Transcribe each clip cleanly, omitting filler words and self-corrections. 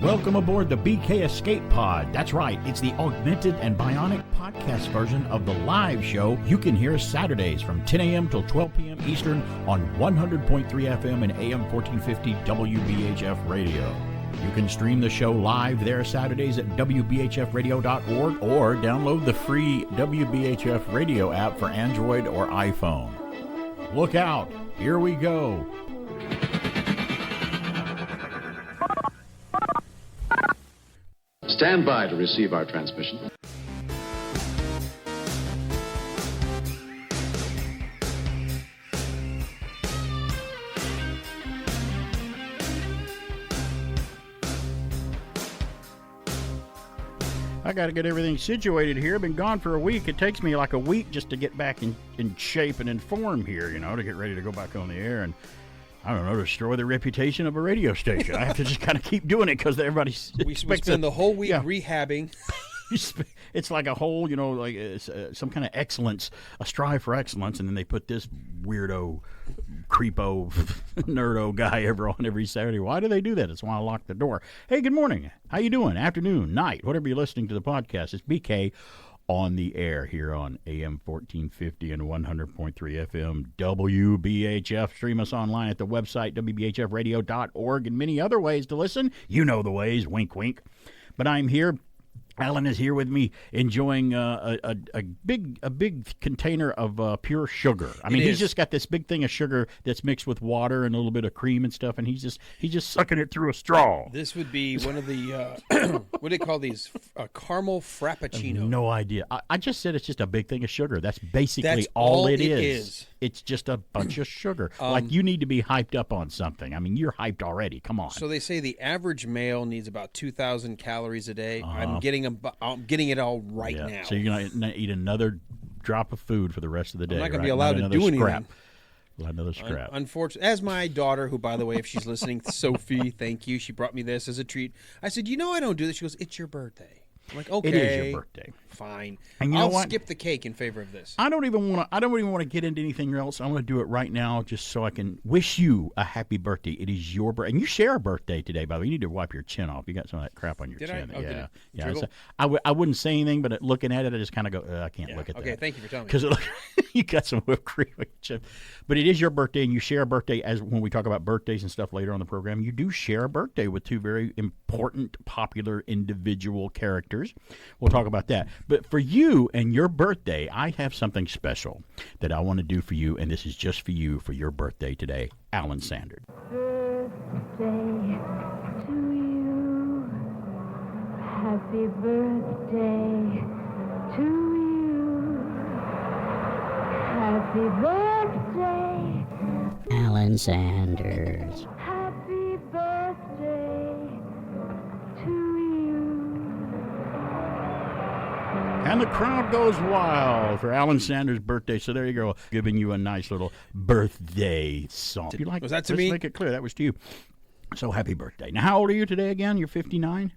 Welcome aboard the BK Escape Pod. That's right, it's the augmented and bionic podcast version of the live show you can hear Saturdays from 10 a.m. till 12 p.m. Eastern on 100.3 FM and AM 1450 WBHF Radio. You can stream the show live there Saturdays at WBHFradio.org or download the free WBHF Radio app for Android or iPhone. Look out, here we go. Stand by to receive our transmission. I got to get everything situated here. I've been gone for a week. It takes me like a week just to get back in shape and in form here, you know, to get ready to go back on the air and, I don't know, destroy the reputation of a radio station. I have to just kind of keep doing it because everybody we spend the whole week rehabbing. It's like a whole, you know, like some kind of excellence, a strive for excellence, and then they put this weirdo, creepo, nerdo guy on every Saturday. Why do they do that? That's why I lock the door. Hey, good morning. How you doing? Afternoon, night, whatever you're listening to the podcast. It's BK on the air here on AM 1450 and 100.3 FM WBHF. Stream us online at the website WBHFradio.org and many other ways to listen. You know the ways, wink, wink. But I'm here. Alan is here with me enjoying a big container of pure sugar. I mean, he's just got this big thing of sugar that's mixed with water and a little bit of cream and stuff, and he's just sucking it through a straw. This would be one of the what do they call these? Caramel frappuccino. No idea. I just said it's just a big thing of sugar. That's basically all it is. It's just a bunch of sugar. Like you need to be hyped up on something. I mean, you're hyped already. Come on. So they say the average male needs about 2,000 calories a day. I'm getting it all right now. So you're gonna eat another drop of food for the rest of the day. I'm not gonna be allowed to do anything. Another scrap. Unfortunately, as my daughter, who, by the way, if she's listening, Sophie, thank you. She brought me this as a treat. I said, you know, I don't do this. She goes, it's your birthday. I'm like, okay, it is your birthday. Fine. And you know I'll what? skip the cake in favor of this. I don't even want to get into anything else. I want to do it right now, just so I can wish you a happy birthday. It is your birthday, and you share a birthday today. By the way, you need to wipe your chin off. You got some of that crap on your chin. Did I? Yeah. So I wouldn't say anything, but looking at it, I just kind of go, I can't look at that. Okay, thank you for telling me. Because you got some whipped cream on your chin. But it is your birthday, and you share a birthday. As when we talk about birthdays and stuff later on the program, you do share a birthday with two very important, popular individual characters. We'll talk about that. But for you and your birthday, I have something special that I want to do for you, and this is just for you for your birthday today. Alan Sanders. Birthday to you. Happy birthday to you. Happy birthday, Alan Sanders. happy birthday to you. And the crowd goes wild for Alan Sanders' birthday. So there you go, giving you a nice little birthday song. If you like, Was that to let's me? make it clear that was to you. So happy birthday. Now, how old are you today again? You're 59?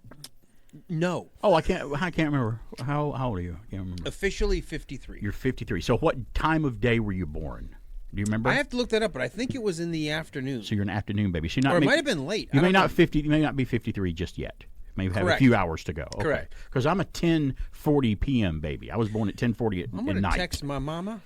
No. Oh, I can't remember. How old are you? I can't remember. Officially 53. You're 53. So what time of day were you born? Do you remember? I have to look that up, but I think it was in the afternoon. So you're an afternoon baby. So you're not Or it might have been late. You I may don't not know. You may not be 53 just yet. Maybe have a Correct. few hours to go. Okay. Correct. Because I'm a 10:40 p.m. baby. I was born at 10:40 at I'm going to night. text my mama.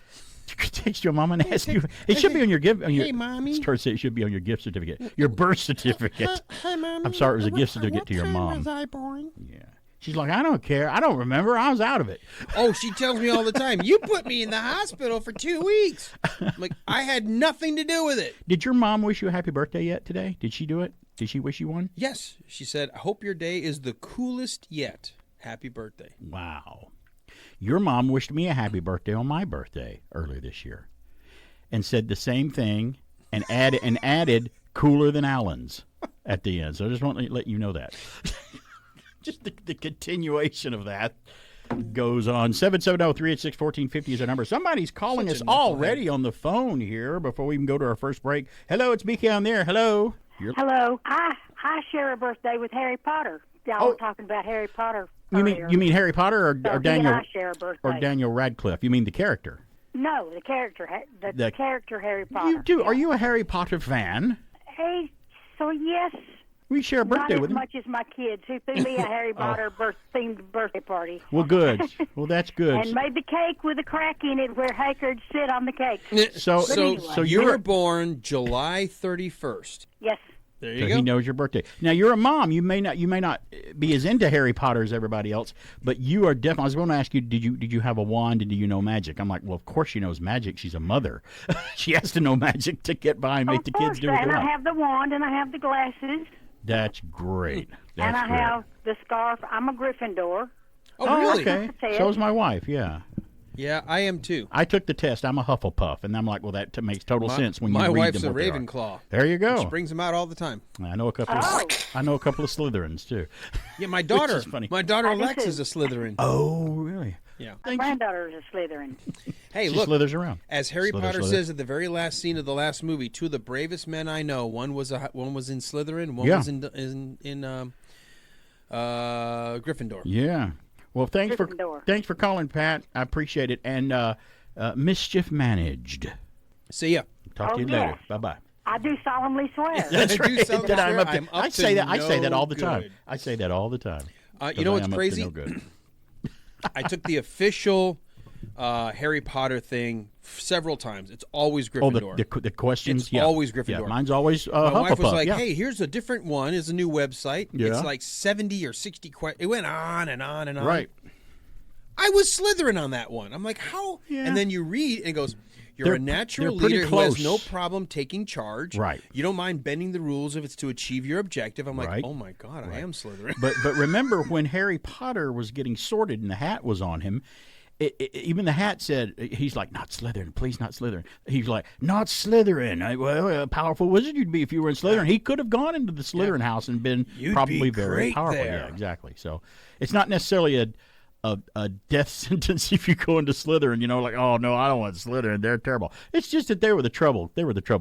Text your mom and ask you. It should be on your gift. Hey, Mommy. It should be on your gift certificate. Your birth certificate. Hey, Mommy. I'm sorry, it was a gift certificate to your mom. What time was I born? Yeah. She's like, I don't care. I don't remember. I was out of it. Oh, she tells me all the time, you put me in the hospital for 2 weeks. I'm like, I had nothing to do with it. Did your mom wish you a happy birthday yet today? Did she do it? Did she wish you one? Yes. She said, I hope your day is the coolest yet. Happy birthday. Wow. Your mom wished me a happy birthday on my birthday earlier this year and said the same thing and added cooler than Alan's at the end. So I just want to let you know that. Just the continuation of that goes on. 770-386-1450 is our number. Somebody's calling Such us a knucklehead. already on the phone here before we even go to our first break. Hello, it's BK on there. Hello. Hello. I share a birthday with Harry Potter. Y'all were talking about Harry Potter earlier. You mean Harry Potter or So Daniel he and I share a birthday. or Daniel Radcliffe? You mean the character? No, the character. The character Harry Potter. You do. Are you a Harry Potter fan? Hey, so yes We share a Not birthday as with him. much as my kids, who threw me a Harry Potter themed birthday party. Well, good. Well, that's good. And made the cake with a crack in it where Hank could sit on the cake. So you you're were born July 31st. Yes. There So you go. he knows your birthday. Now you're a mom. You may not be as into Harry Potter as everybody else, but you are definitely. I was going to ask you, did you have a wand and do you know magic? I'm like, well, of course she knows magic. She's a mother. She has to know magic to get by and make the kids do what they And I want. have the wand and I have the glasses That's great. and That's I great. have the scarf. I'm a Gryffindor. Oh, really? Okay. Said. So is my wife. Yeah. Yeah, I am too. I took the test. I'm a Hufflepuff, and I'm like, well, that makes total sense when you My read wife's them a what they are. Ravenclaw. There you go. She brings them out all the time. I know a couple. I know a couple of Slytherins too. Yeah, my daughter. is funny. My daughter I do Lex too. is a Slytherin. Oh, really? Yeah. My granddaughter is a Slytherin. Hey, She look. slithers around. As Harry Slither, Potter slither. says at the very last scene of the last movie, two of the bravest men I know. One was in Slytherin. One Yeah. was in Gryffindor. Yeah. Well, thanks Gryffindor. for calling, Pat. I appreciate it. And mischief managed. See ya. Talk to you yes. later. Bye bye. I do solemnly swear. That's That's right. solemnly That I'm swear up to- I'm up I to say that. I say that all the no time. good. I say that all the time. You know 'Cause I what's am up to crazy? no good. I took the official Harry Potter thing several times. It's always Oh, Gryffindor. the questions. It's yeah. always Yeah, Gryffindor. mine's always My Hufflepuff. wife was like, yeah. "Hey, here's a different one. It's a new website. Yeah. It's like 70 or 60 questions." It went on and on and on. Right. I was Slytherin on that one. I'm like, how? Yeah. And then you read and it goes, you're They're- a natural they're pretty leader who has close. no problem taking charge. Right. You don't mind bending the rules if it's to achieve your objective. I'm like, Right. oh my God, I am Slytherin. But remember when Harry Potter was getting sorted and the hat was on him, even the hat said, he's like, not Slytherin, please not Slytherin. He's like, not Slytherin. Well, a powerful wizard you'd be if you were in Slytherin. He could have gone into the Slytherin house and been You'd probably be very great powerful. there. Yeah, exactly. So it's not necessarily a death sentence if you go into Slytherin, like, oh no, I don't want Slytherin, they're terrible. It's just that they were the trouble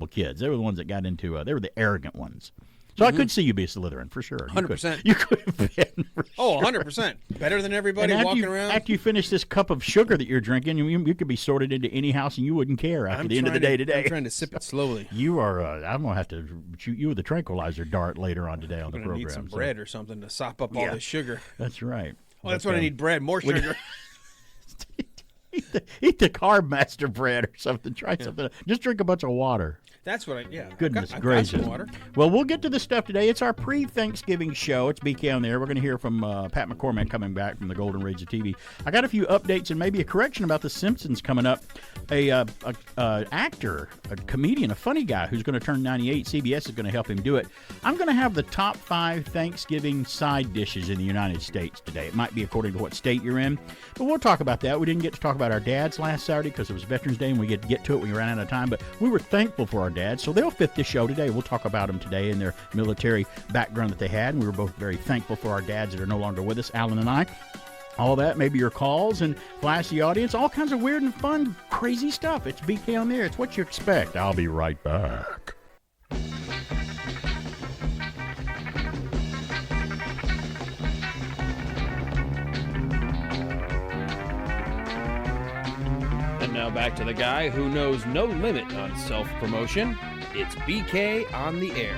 kids. They were the ones that got into they were the arrogant ones. So I could see you be a Slytherin for sure. 100%. You could have been. For Oh, sure. 100%. Better than everybody And walking around. after you finish this cup of sugar that you're drinking, you could be sorted into any house and you wouldn't care after the end of the day today. I'm trying to sip it slowly. You are. I'm gonna have to shoot you with a tranquilizer dart later on today on the I'm going to program. need some so- bread or something to sop up all Yeah. this sugar. That's right. Oh, that's But, what I need, bread. More sugar. Eat the Carb Master bread or something. Try something. Just drink a bunch of water. That's what Goodness I've got some gracious. water. Well, we'll get to the stuff today. It's our pre-Thanksgiving show. It's BK on the air. We're going to hear from Pat McCormack coming back from the Golden Rage of TV. I got a few updates and maybe a correction about The Simpsons coming up. A actor, a comedian, a funny guy who's going to turn 98. CBS is going to help him do it. I'm going to have the top 5 Thanksgiving side dishes in the United States today. It might be according to what state you're in, but we'll talk about that. We didn't get to talk about our dads last Saturday because it was Veterans Day and we get to get to it when we ran out of time, but we were thankful for our dads, so they'll fit this show today. We'll talk about them today and their military background that they had, and we were both very thankful for our dads that are no longer with us, Alan and I. All that, maybe your calls and flash the audience, all kinds of weird and fun, crazy stuff. It's BK on the air. It's what you expect. I'll be right back. And now back to the guy who knows no limit on self-promotion. It's BK on the air.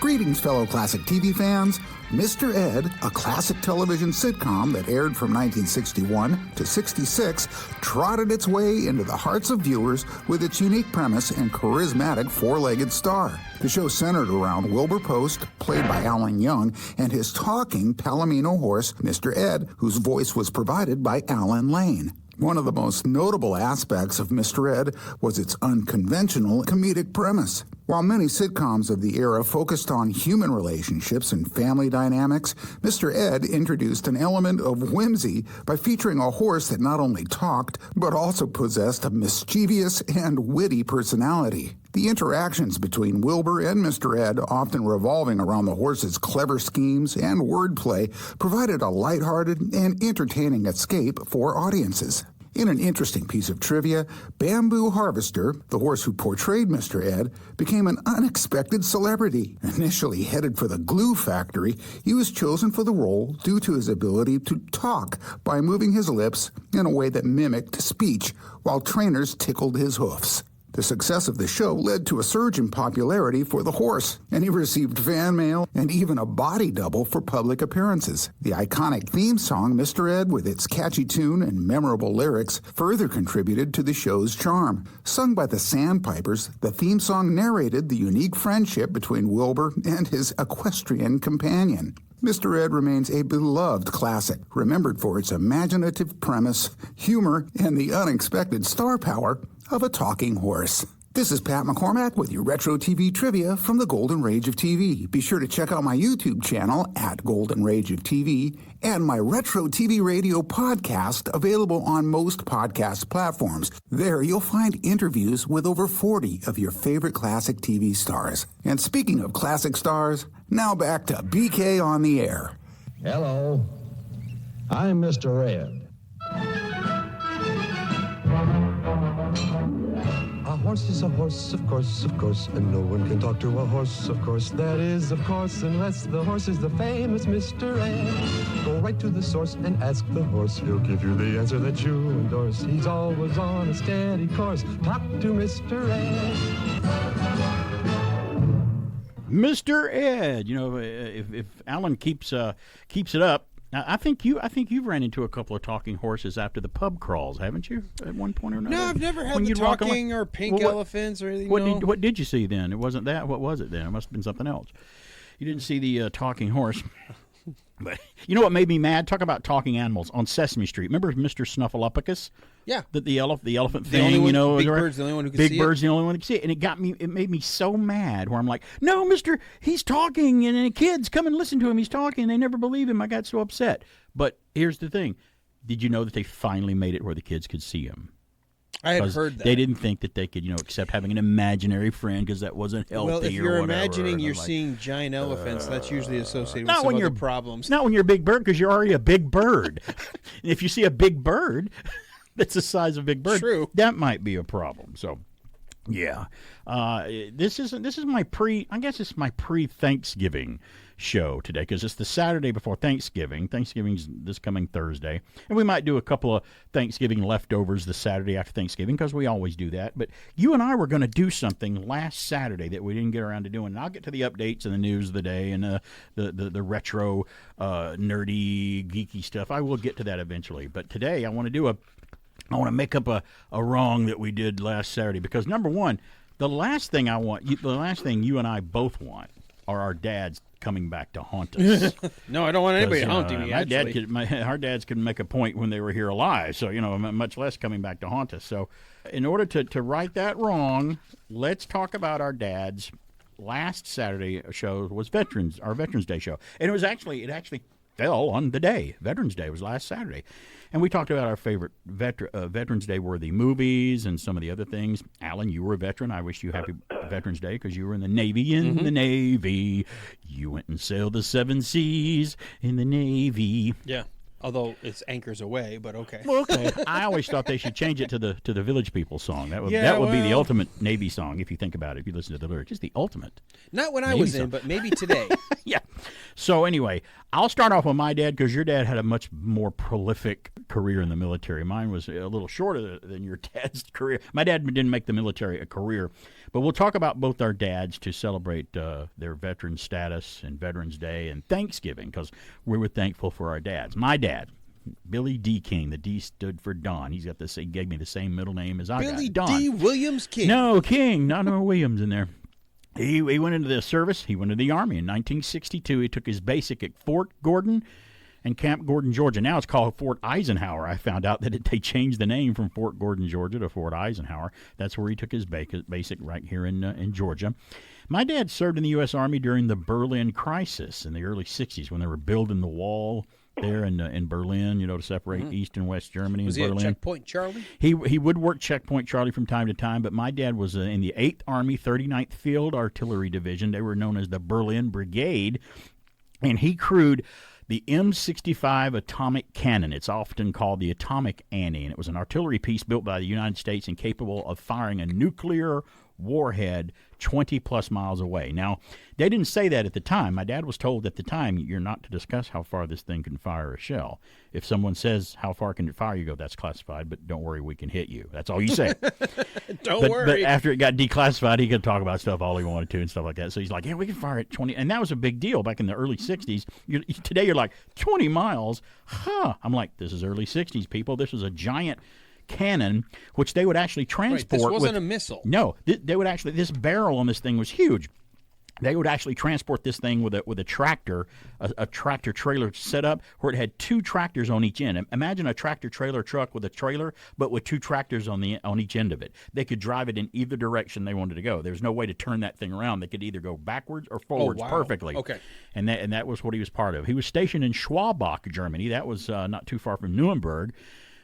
Greetings, fellow classic TV fans. Mr. Ed, a classic television sitcom that aired from 1961 to 66, trotted its way into the hearts of viewers with its unique premise and charismatic four-legged star. The show centered around Wilbur Post, played by Alan Young, and his talking Palomino horse, Mr. Ed, whose voice was provided by Alan Lane. One of the most notable aspects of Mr. Ed was its unconventional comedic premise. While many sitcoms of the era focused on human relationships and family dynamics, Mr. Ed introduced an element of whimsy by featuring a horse that not only talked, but also possessed a mischievous and witty personality. The interactions between Wilbur and Mr. Ed, often revolving around the horse's clever schemes and wordplay, provided a lighthearted and entertaining escape for audiences. In an interesting piece of trivia, Bamboo Harvester, the horse who portrayed Mr. Ed, became an unexpected celebrity. Initially headed for the glue factory, he was chosen for the role due to his ability to talk by moving his lips in a way that mimicked speech while trainers tickled his hoofs. The success of the show led to a surge in popularity for the horse, and he received fan mail and even a body double for public appearances. The iconic theme song, Mr. Ed, with its catchy tune and memorable lyrics, further contributed to the show's charm. Sung by the Sandpipers, the theme song narrated the unique friendship between Wilbur and his equestrian companion. Mr. Ed remains a beloved classic, remembered for its imaginative premise, humor, and the unexpected star power of a talking horse. This is Pat McCormack with your Retro TV trivia from the Golden Rage of TV. Be sure to check out my YouTube channel at Golden Rage of TV and my Retro TV Radio podcast available on most podcast platforms. There you'll find interviews with over 40 of your favorite classic TV stars. And speaking of classic stars, now back to BK on the air. Hello, I'm Mr. Ed. A horse is a horse, of course, and no one can talk to a horse, of course. That is, of course, unless the horse is the famous Mr. Ed. Go right to the source and ask the horse. He'll give you the answer that you endorse. He's always on a steady course. Talk to Mr. Ed. Mr. Ed, you know, if Alan keeps it up, now, I think you've ran into a couple of talking horses after the pub crawls, haven't you? At one point or another. No, I've never had When the you'd walk talking or pink elephants or anything. What did you see then? It wasn't that. What was it then? It must have been something else. You didn't see the talking horse. But you know what made me mad? Talk about talking animals on Sesame Street. Remember Mr. Snuffleupagus? Yeah. The elephant The thing, only one, you know. Big Bird's the only one who could see it. Big Bird's the only one who could see it. And it made me so mad where I'm like, no, mister, he's talking, and the kids come and listen to him. He's talking. They never believe him. I got so upset. But here's the thing. Did you know that they finally made it where the kids could see him? I had heard that. They didn't think that they could, accept having an imaginary friend because that wasn't healthy. Well, if or you're whatever. imagining And you're I'm like, seeing giant elephants, that's usually associated with not some when other you're problems. Not when you're a big bird, because you're already a big bird. And if you see a big bird that's the size of a big bird, True. that might be a problem. So, yeah, this is my pre-Thanksgiving show today because it's the Saturday before Thanksgiving. Thanksgiving's this coming Thursday, and we might do a couple of Thanksgiving leftovers the Saturday after Thanksgiving because we always do that. But you and I were going to do something last Saturday that we didn't get around to doing. And I'll get to the updates and the news of the day and the retro, nerdy, geeky stuff. I will get to that eventually. But today I want to make up a wrong that we did last Saturday because number one, the last thing you and I both want are our dads coming back to haunt us. No, I don't want anybody haunting me. Our dads could make a point when they were here alive, so much less coming back to haunt us. So, in order to right that wrong, let's talk about our dads. Last Saturday show was our Veterans Day show, and it actually fell on the day. Veterans Day was last Saturday. And we talked about our favorite Veterans Day worthy movies and some of the other things. Alan, you were a veteran. I wish you happy Veterans Day because you were in the Navy. The Navy. You went and sailed the 7 seas in the Navy. Yeah. Although it's anchors away, but okay. Well, okay. I always thought they should change it to the Village People song. That would be the ultimate Navy song if you think about it. If you listen to the lyrics, it's the ultimate. Not when I Navy was song. in, but maybe today. Yeah. So anyway, I'll start off with my dad because your dad had a much more prolific career in the military. Mine was a little shorter than your dad's career. My dad didn't make the military a career, but we'll talk about both our dads to celebrate their veteran status and Veterans Day and Thanksgiving because we were thankful for our dads. My dad, Billy D. King. The D stood for Don. He gave me the same middle name as I got. Billy Don. D. Williams King. No, King. No Williams in there. He went into the service. He went into the Army in 1962. He took his basic at Fort Gordon and Camp Gordon, Georgia. Now it's called Fort Eisenhower. I found out that they changed the name from Fort Gordon, Georgia to Fort Eisenhower. That's where he took his basic right here in Georgia. My dad served in the U.S. Army during the Berlin crisis in the early 60s when they were building the wall there in Berlin, to separate East and West Germany. Was in he Berlin. at Checkpoint Charlie? He would work Checkpoint Charlie from time to time, but my dad was in the 8th Army 39th Field Artillery Division. They were known as the Berlin Brigade, and he crewed the M65 atomic cannon. It's often called the Atomic Annie, and it was an artillery piece built by the United States and capable of firing a nuclear warhead 20-plus miles away. Now, they didn't say that at the time. My dad was told at the time, you're not to discuss how far this thing can fire a shell. If someone says, how far can it fire, you go, that's classified, but don't worry, we can hit you. That's all you say. Don't worry. But after it got declassified, he could talk about stuff all he wanted to and stuff like that. So he's like, yeah, we can fire at 20. And that was a big deal back in the early 60s. Today you're like, 20 miles? Huh. I'm like, this is early 60s, people. This was a giant cannon, which they would actually transport. Right, this wasn't a missile. No, they would actually. This barrel on this thing was huge. They would actually transport this thing with a tractor, a tractor trailer setup where it had 2 tractors on each end. Imagine a tractor trailer truck with a trailer, but with 2 tractors on each end of it. They could drive it in either direction they wanted to go. There's no way to turn that thing around. They could either go backwards or forwards perfectly. Okay. And that was what he was part of. He was stationed in Schwabach, Germany. That was not too far from Nuremberg.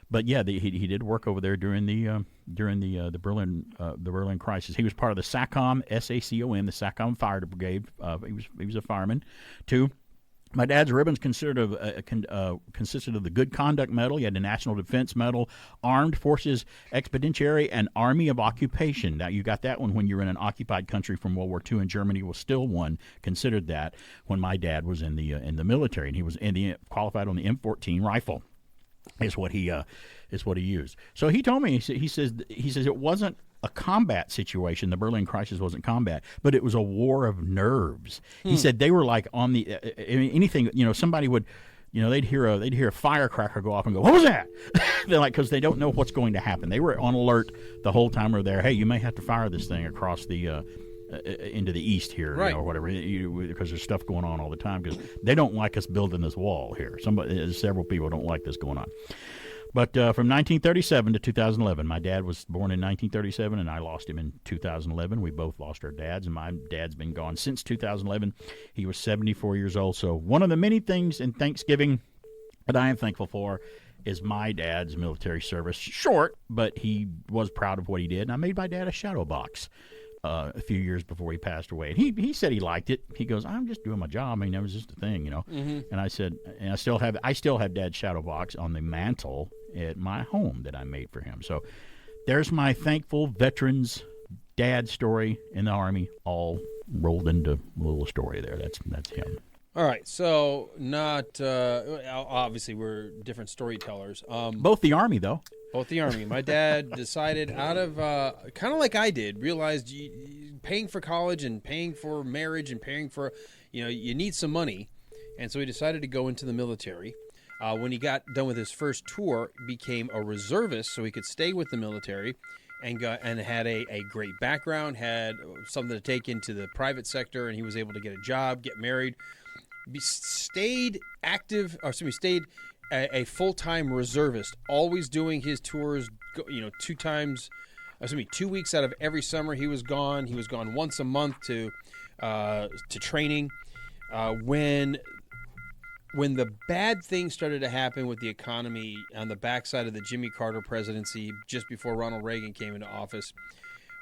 But yeah, he did work over there during the Berlin crisis. He was part of the SACOM, SACOM, the SACOM Fire Brigade. He was a fireman too. My dad's ribbons consisted of the Good Conduct Medal. He had the National Defense Medal, Armed Forces Expeditionary, and Army of Occupation. Now, you got that one when you're in an occupied country from World War II, and Germany was still considered that when my dad was in the military, and he was qualified on the M14 rifle. Is what he used. So he told me, he says it wasn't a combat situation. The Berlin crisis wasn't combat, but it was a war of nerves. He said they were like on the anything. Somebody would, they'd hear a firecracker go off and go, what was that? They're like, because they don't know what's going to happen. They were on alert the whole time we were there. Hey, you may have to fire this thing across the into the east here, right, or whatever, because there's stuff going on all the time, because they don't like us building this wall here. Several people don't like this going on. But from 1937 to 2011, my dad was born in 1937, and I lost him in 2011. We both lost our dads, and my dad's been gone since 2011. He was 74 years old. So one of the many things in Thanksgiving that I am thankful for is my dad's military service. Short, but he was proud of what he did, and I made my dad a shadow box a few years before he passed away. And he said he liked it. He goes, I'm just doing my job. I mean, that was just a thing, Mm-hmm. And I said, and I still have Dad's shadow box on the mantle at my home that I made for him. So there's my thankful veterans dad story in the Army, all rolled into a little story there. That's him. All right, so not obviously we're different storytellers. Both the Army, though. Both the Army. My dad decided out of kind of like I did, realized paying for college and paying for marriage and paying for, you need some money. And so he decided to go into the military. When he got done with his first tour, became a reservist so he could stay with the military and had a great background, had something to take into the private sector, and he was able to get a job, get married, stayed a full-time reservist, always doing his tours, 2 weeks out of every summer he was gone. He was gone once a month to training. When the bad things started to happen with the economy on the backside of the Jimmy Carter presidency, just before Ronald Reagan came into office,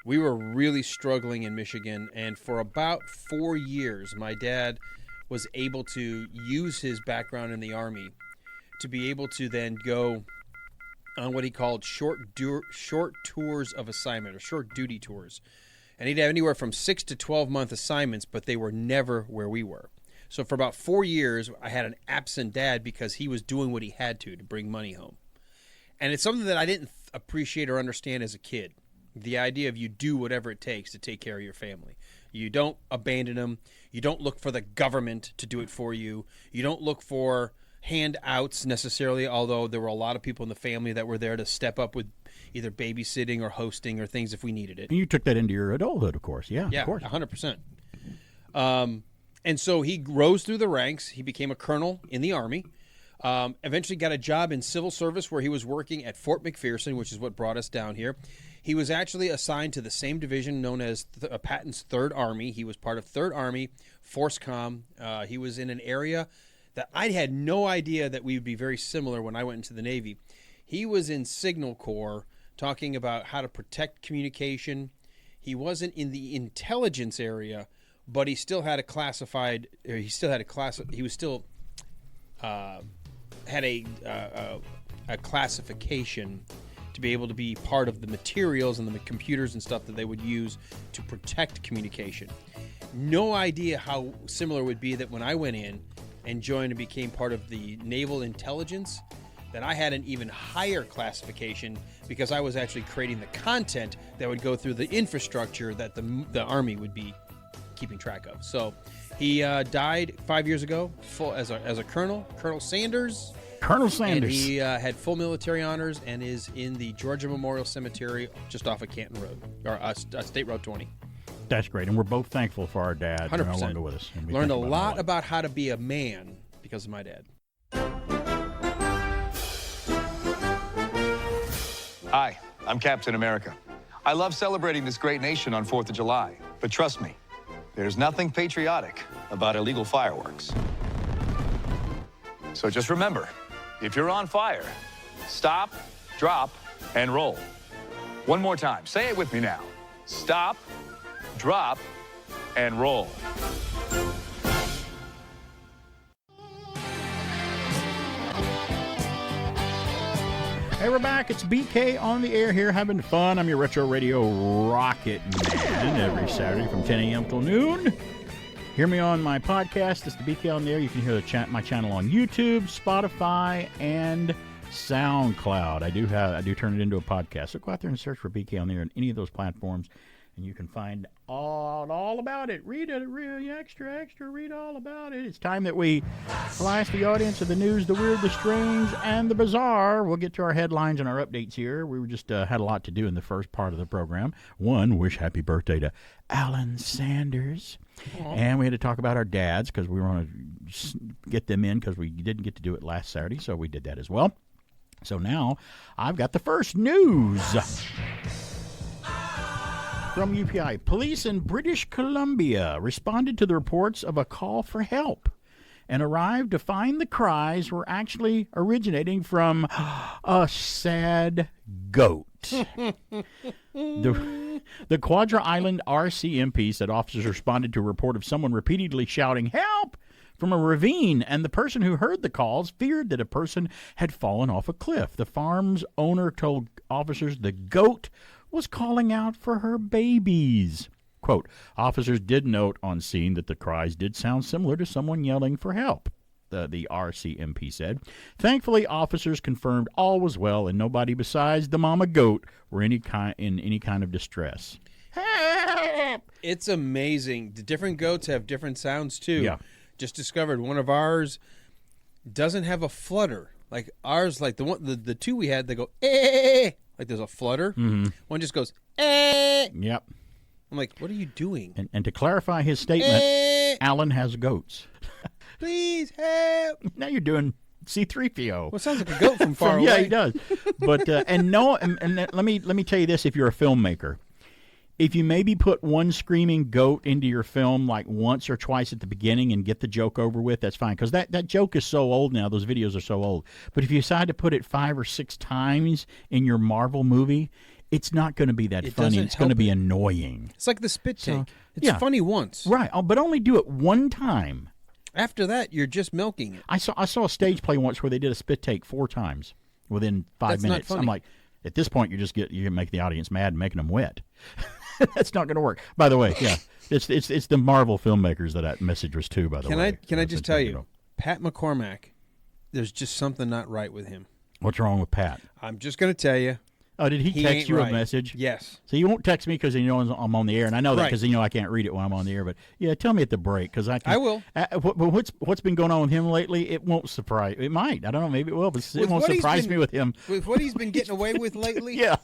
we were really struggling in Michigan. And for about 4 years, my dad was able to use his background in the Army to be able to then go on what he called short tours of assignment, or short duty tours. And he'd have anywhere from 6 to 12-month assignments, but they were never where we were. So for about 4 years, I had an absent dad because he was doing what he had to bring money home. And it's something that I didn't appreciate or understand as a kid. The idea of you do whatever it takes to take care of your family. You don't abandon them. You don't look for the government to do it for you. You don't look for handouts necessarily, although there were a lot of people in the family that were there to step up with either babysitting or hosting or things if we needed it. And you took that into your adulthood, of course. Yeah, of course. 100%. And so he rose through the ranks. He became a colonel in the Army. Eventually got a job in civil service where he was working at Fort McPherson, which is what brought us down here. He was actually assigned to the same division known as Patton's 3rd Army. He was part of 3rd Army, FORSCOM. He was in an area that I had no idea that we would be very similar when I went into the Navy. He was in Signal Corps talking about how to protect communication. He wasn't in the intelligence area, but he still had a classified, he was still had a classification to be able to be part of the materials and the computers and stuff that they would use to protect communication. No idea how similar it would be that when I went in and joined and became part of the naval intelligence, that I had an even higher classification because I was actually creating the content that would go through the infrastructure that the Army would be keeping track of. So he died 5 years ago as a colonel, Colonel Sanders. Colonel Sanders. And he had full military honors and is in the Georgia Memorial Cemetery just off of Canton Road, or State Road 20. That's great, and we're both thankful for our dad. 100%. No longer with us. And we Learned a think lot him about how to be a man because of my dad. Hi, I'm Captain America. I love celebrating this great nation on 4th of July, but trust me, there's nothing patriotic about illegal fireworks. So just remember, if you're on fire, stop, drop, and roll. One more time. Say it with me now. Stop, drop, and roll. Hey, we're back. It's BK on the air here, having fun. I'm your Retro Radio Rocket Man every Saturday from 10 a.m. till noon. Hear me on my podcast. It's the BK on the air. You can hear my channel on YouTube, Spotify, and SoundCloud. I do turn it into a podcast. So go out there and search for BK on the air on any of those platforms, and you can find all about it. Read it, really extra, read all about it. It's time that we flash the audience of the news, the weird, the strange, and the bizarre. We'll get to our headlines and our updates here. We were just had a lot to do in the first part of the program. One, wish happy birthday to Alan Sanders. Aww. And we had to talk about our dads because we want to get them in because we didn't get to do it last Saturday, so we did that as well. So now I've got the first news. From UPI, police in British Columbia responded to the reports of a call for help and arrived to find the cries were actually originating from a sad goat. The Quadra Island RCMP said officers responded to a report of someone repeatedly shouting, "Help!" from a ravine, and the person who heard the calls feared that a person had fallen off a cliff. The farm's owner told officers the goat was calling out for her babies. Quote, officers did note on scene that the cries did sound similar to someone yelling for help, the RCMP said. Thankfully, officers confirmed all was well and nobody besides the mama goat were in any kind of distress. Help! It's amazing. The different goats have different sounds, too. Yeah. Just discovered one of ours doesn't have a flutter. Like ours, like the two we had, they go, eh. Like there's a flutter. Mm-hmm. One just goes, eh. Yep. I'm like, what are you doing? And to clarify his statement, Alan has goats. Please help. Now you're doing C-3PO. Well, it sounds like a goat from far away. Yeah, he does. But and let me tell you this: if you're a filmmaker, if you maybe put one screaming goat into your film like once or twice at the beginning and get the joke over with, that's fine. Because that joke is so old now. Those videos are so old. But if you decide to put it 5 or 6 times in your Marvel movie, it's not going to be that funny. It's going to be annoying. It's like the spit take. It's funny once. Right. But only do it one time. After that, you're just milking it. I saw a stage play once where they did a spit take 4 times within 5 minutes. I'm like, at this point, you make the audience mad and making them wet. That's not going to work. By the way, yeah, it's the Marvel filmmakers that message was to. By the way, can I just tell you, Pat McCormack, there's just something not right with him. What's wrong with Pat? I'm just going to tell you. Oh, did he text you a message? Yes. So you won't text me because you know I'm on the air, and I know that because I can't read it when I'm on the air. But yeah, tell me at the break because I will. What's been going on with him lately? It won't surprise. It might. I don't know. Maybe it will, but it won't surprise me with him. With what he's been getting away with lately. Yeah.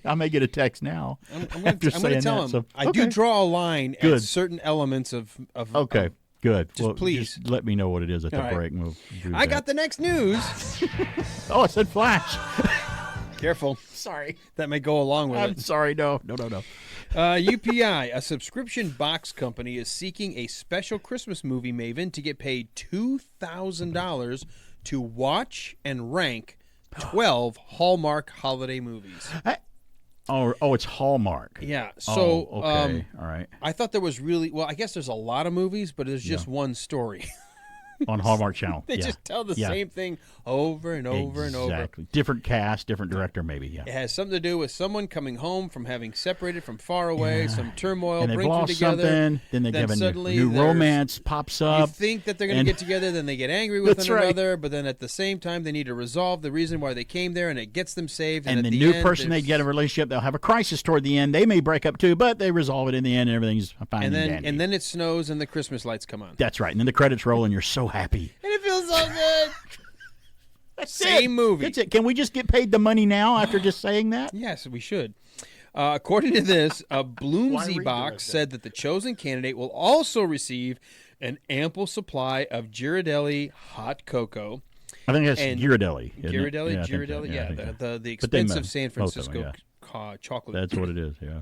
I may get a text now. I'm going to tell him. So, I do draw a line at certain elements of. Okay. Good. Please just let me know what it is at the break. And we'll do I got the next news. Oh, I said flash. Careful. Sorry. That may go along with it. I'm sorry. No. UPI, a subscription box company, is seeking a special Christmas movie maven to get paid $2,000 to watch and rank 12 Hallmark holiday movies. It's Hallmark. Yeah. So, okay. All right. I thought there was I guess there's a lot of movies, but there's just one story. on Hallmark Channel. They Yeah. just tell the Yeah. same thing over and over and over. Exactly. Different cast, different director, maybe. Yeah. It has something to do with someone coming home from having separated from far away, some turmoil And they've brings them lost together. something. Then they give a suddenly new there's- romance pops You up. think that they're going and- to get together, then they get angry with That's one right. another, but then at the same time they need to resolve the reason why they came there, and it gets them saved. And at the the new end, person they there's- get a relationship, they'll have a crisis toward the end. They may break up too, but they resolve it in the end, and everything's fine and then dandy. and then it snows and the Christmas lights come on. That's right. And then the credits roll, and you're so happy. And it feels so good. That's Same it. movie. That's it. Can we just get paid the money now after just saying that? Yes, we should. According to this, a Why Bloomsy read the box rest of said that the chosen candidate will also receive an ample supply of Ghirardelli hot cocoa. I think that's And Ghirardelli. isn't it? Ghirardelli, Yeah, I think so. Ghirardelli, I yeah, think so. the But they expensive might- San both of them, Francisco chocolate. That's what it is, yeah.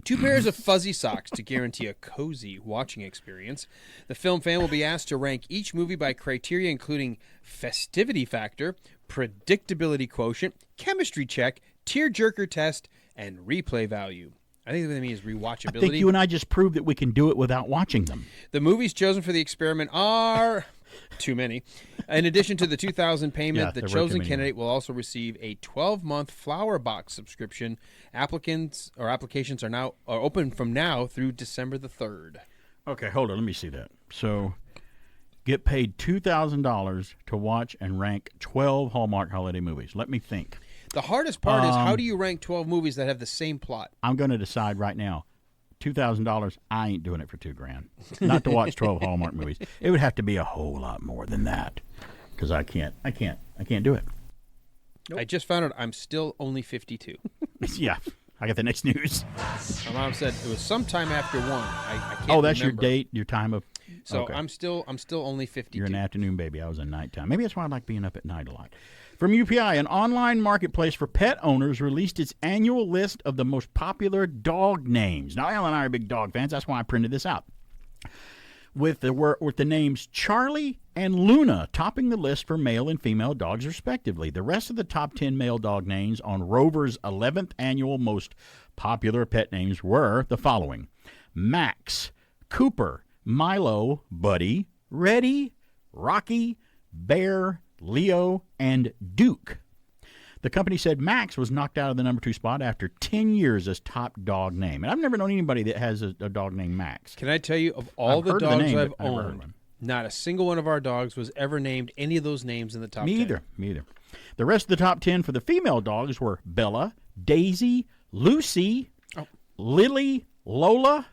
2 pairs of fuzzy socks to guarantee a cozy watching experience. The film fan will be asked to rank each movie by criteria including festivity factor, predictability quotient, chemistry check, tearjerker test, and replay value. I think what they mean is rewatchability. I think you and I just proved that we can do it without watching them. The movies chosen for the experiment are too many. In addition to the $2,000 payment, Yeah, the there were too chosen many. candidate will also receive a 12-month Flower Box subscription. Applications are open from now through December the 3rd. Okay, hold on. Let me see that. So, get paid $2,000 to watch and rank 12 Hallmark holiday movies. Let me think. The hardest part is how do you rank 12 movies that have the same plot? I'm going to decide right now. $2,000. I ain't doing it for $2,000. Not to watch 12 Hallmark movies. It would have to be a whole lot more than that, because I can't do it. I just found out I'm still only 52. Yeah, I got the next news. My mom said it was sometime after 1. I can't Oh, that's remember. your date, your time of. So okay. I'm still only 52. You're an afternoon baby. I was a nighttime. Maybe that's why I like being up at night a lot. From UPI, an online marketplace for pet owners released its annual list of the most popular dog names. Now, Al and I are big dog fans. That's why I printed this out. With the names Charlie and Luna topping the list for male and female dogs, respectively. The rest of the top 10 male dog names on Rover's 11th annual most popular pet names were the following: Max, Cooper, Milo, Buddy, Reddy, Rocky, Bear, Leo, and Duke. The company said Max was knocked out of the number 2 spot after 10 years as top dog name. And I've never known anybody that has a dog named Max. Can I tell you, of all I've the heard the dogs name, I've but I've never heard owned, one. not a single one of our dogs was ever named any of those names in the top 10. Me either. The rest of the top 10 for the female dogs were Bella, Daisy, Lucy, Lily, Lola,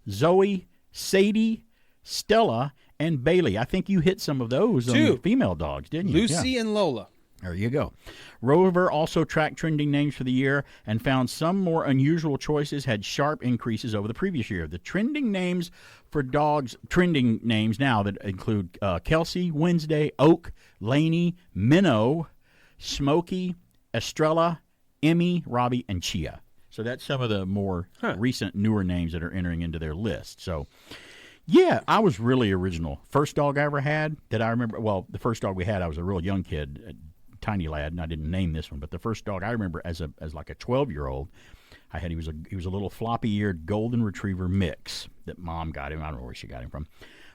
Zoe, Sadie, Stella, and Bailey. I think you hit some of those on Two. the female dogs, didn't you? Lucy Yeah. and Lola. There you go. Rover also tracked trending names for the year and found some more unusual choices had sharp increases over the previous year. The trending names for dogs, trending names now that include Kelsey, Wednesday, Oak, Laney, Minnow, Smokey, Estrella, Emmy, Robbie, and Chia. So that's some of the more recent, newer names that are entering into their list. So, yeah, I was really original. First dog I ever had that I remember, well, the first dog we had, I was a real young kid, a tiny lad, and I didn't name this one, but the first dog I remember as like a 12-year-old, I had, he was a little floppy-eared golden retriever mix that Mom got him. I don't know where she got him from,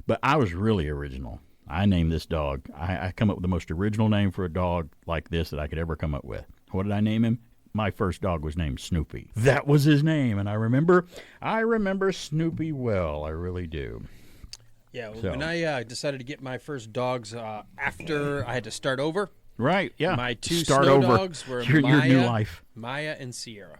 but I was really original. I named this dog. I come up with the most original name for a dog like this that I could ever come up with. What did I name him? My first dog was named Snoopy. That was his name, and I remember Snoopy well. I really do. Yeah, well, So- when I decided to get my first dogs after I had to start over, Right, yeah. my 2 Start snow over dogs were your new life. Maya and Sierra,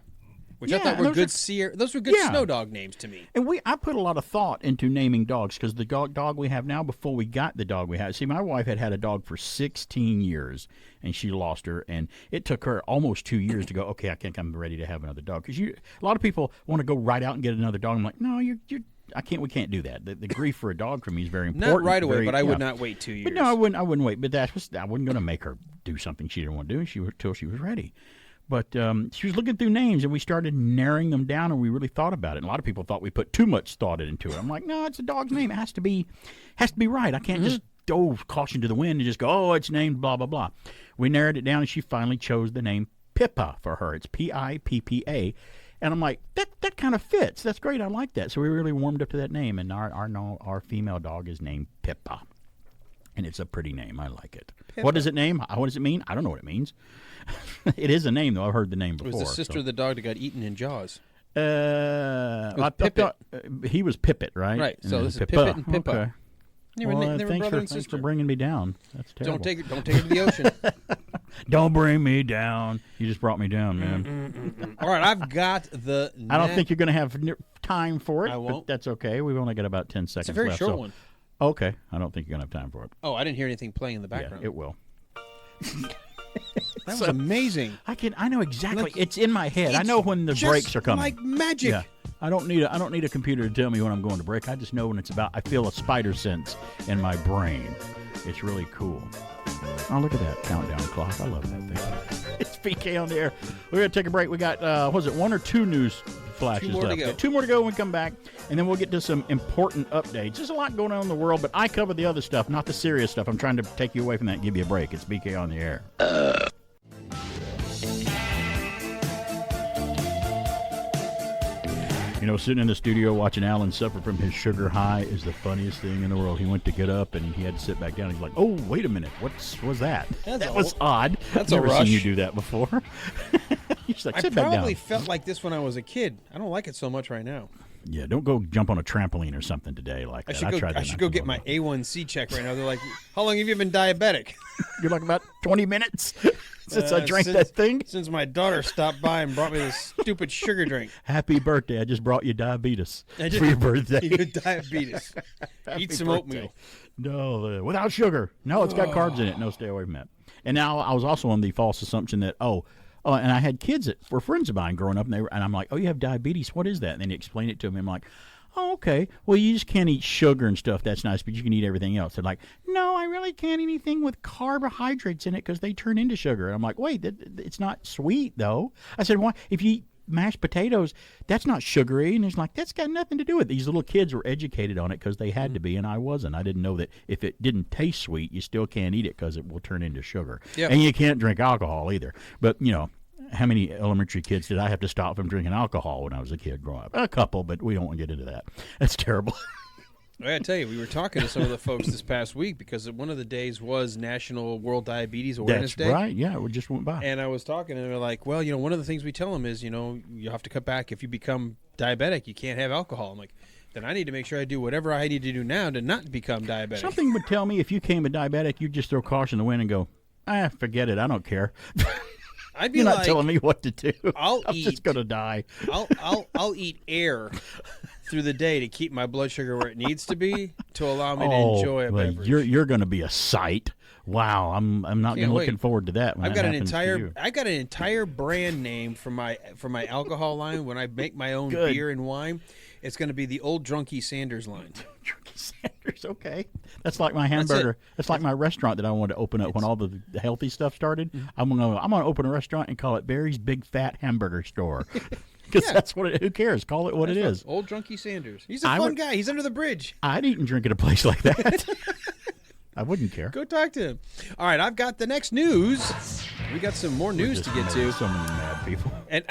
which Yeah, I thought were those good are- those were good Yeah. snow dog names to me. And I put a lot of thought into naming dogs because the dog we have now, before we got the dog we had, see, my wife had a dog for 16 years, and she lost her, and it took her almost 2 years to go, okay, I think I'm ready to have another dog. Because a lot of people want to go right out and get another dog. I'm like, no, we can't do that. The grief for a dog for me is very important. Not right away, very- but I yeah. would not wait 2 years. But no, I wouldn't wait. But I wasn't going to make her do something she didn't want to do till she was ready. But she was looking through names, and we started narrowing them down, and we really thought about it. And a lot of people thought we put too much thought into it. I'm like, no, it's a dog's name. It has to be right. I can't just caution to the wind and just go, oh, it's named blah, blah, blah. We narrowed it down, and she finally chose the name Pippa for her. It's Pippa. And I'm like, that kind of fits. That's great. I like that. So we really warmed up to that name, and our female dog is named Pippa. And it's a pretty name. I like it. What does it name? What does it mean? I don't know what it means. It is a name, though. I've heard the name before. It was the sister of the dog that got eaten in Jaws. Pipit. He was Pipit, right? Right. And So then this is Pipit and Pippa. Okay. They were brother and Thanks sister. for bringing me down. That's terrible. Don't take it to the ocean. Don't bring me down. You just brought me down, man. All right, I've got the. I don't think you're going to have time for it. I won't. But that's okay. We've only got about 10 seconds It's a very left. short one. Okay. I don't think you're going to have time for it. Oh, I didn't hear anything playing in the background. Yeah, it will. That was amazing. I know exactly. Like, it's in my head. I it's know when the just breaks are coming. like magic. Yeah. I don't need a computer to tell me when I'm going to break. I just know when it's about. I feel a spider sense in my brain. It's really cool. Oh, look at that countdown clock. I love that thing. It's PK on the air. We're going to take a break. We got, one or two news flashes Two more left? to go. Yeah, 2 more to go when we come back, and then we'll get to some important updates. There's a lot going on in the world, but I cover the other stuff, not the serious stuff. I'm trying to take you away from that and give you a break. It's BK on the air. You know, sitting in the studio watching Alan suffer from his sugar high is the funniest thing in the world. He went to get up and he had to sit back down. He's like, "Oh, wait a minute, what was that? That was odd. That's I've a never rush. seen you do that before." He's like, I "Sit back down." probably felt like this when I was a kid. I don't like it so much right now. Yeah, don't go jump on a trampoline or something today like that. I should go get my A1C check right now. They're like, "How long have you been diabetic?" You're like about 20 minutes since I drank that thing. Since my daughter stopped by and brought me this stupid sugar drink. Happy birthday! I just brought you diabetes I just- for your birthday. You had diabetes. Happy Eat some birthday. oatmeal. No, without sugar. No, it's got carbs in it. No, stay away from that. And now I was also on the false assumption that and I had kids that were friends of mine growing up, and I'm like, "Oh, you have diabetes? What is that?" And then he explained it to me. I'm like, "Oh, okay. Well, you just can't eat sugar and stuff. That's nice, but you can eat everything else." They're like, "No, I really can't eat anything with carbohydrates in it because they turn into sugar." And I'm like, "Wait, it's not sweet though." I said, "Why? If you eat mashed potatoes, that's not sugary." And he's like, "That's got nothing to do with it." These little kids were educated on it because they had to be, and I wasn't. I didn't know that if it didn't taste sweet, you still can't eat it because it will turn into sugar. Yep. And you can't drink alcohol either. But, you know, how many elementary kids did I have to stop from drinking alcohol when I was a kid growing up? A couple, but we don't want to get into that. That's terrible. I gotta tell you, we were talking to some of the folks this past week because one of the days was National World Diabetes Awareness That's Day. right. Yeah, it just went by. And I was talking, and they're like, "Well, one of the things we tell them is, you have to cut back. If you become diabetic, you can't have alcohol." I'm like, then I need to make sure I do whatever I need to do now to not become diabetic. Something would tell me if you came a diabetic, you'd just throw caution to the wind and go, forget it. I don't care. I'd be You're like, not telling me what to do. I'll I'm eat. just going to die. I'll eat air through the day to keep my blood sugar where it needs to be to allow me to enjoy a well, beverage. You're going to be a sight. Wow, I'm not Can't looking wait. forward to that. When I've that got an happens to entire you. I got an entire brand name for my alcohol line when I make my own Good. beer and wine. It's going to be the Old Drunky Sanders line. Drunky Sanders, okay. That's like my hamburger. That's like my restaurant that I wanted to open up when all the healthy stuff started. I'm gonna open a restaurant and call it Barry's Big Fat Hamburger Store. Because that's what who cares? Call it what it is. Old Drunky Sanders. He's a I fun would- guy. He's under the bridge. I'd eat and drink at a place like that. I wouldn't care. Go talk to him. All right, I've got the next news. We got some more news to get to. So many mad people. And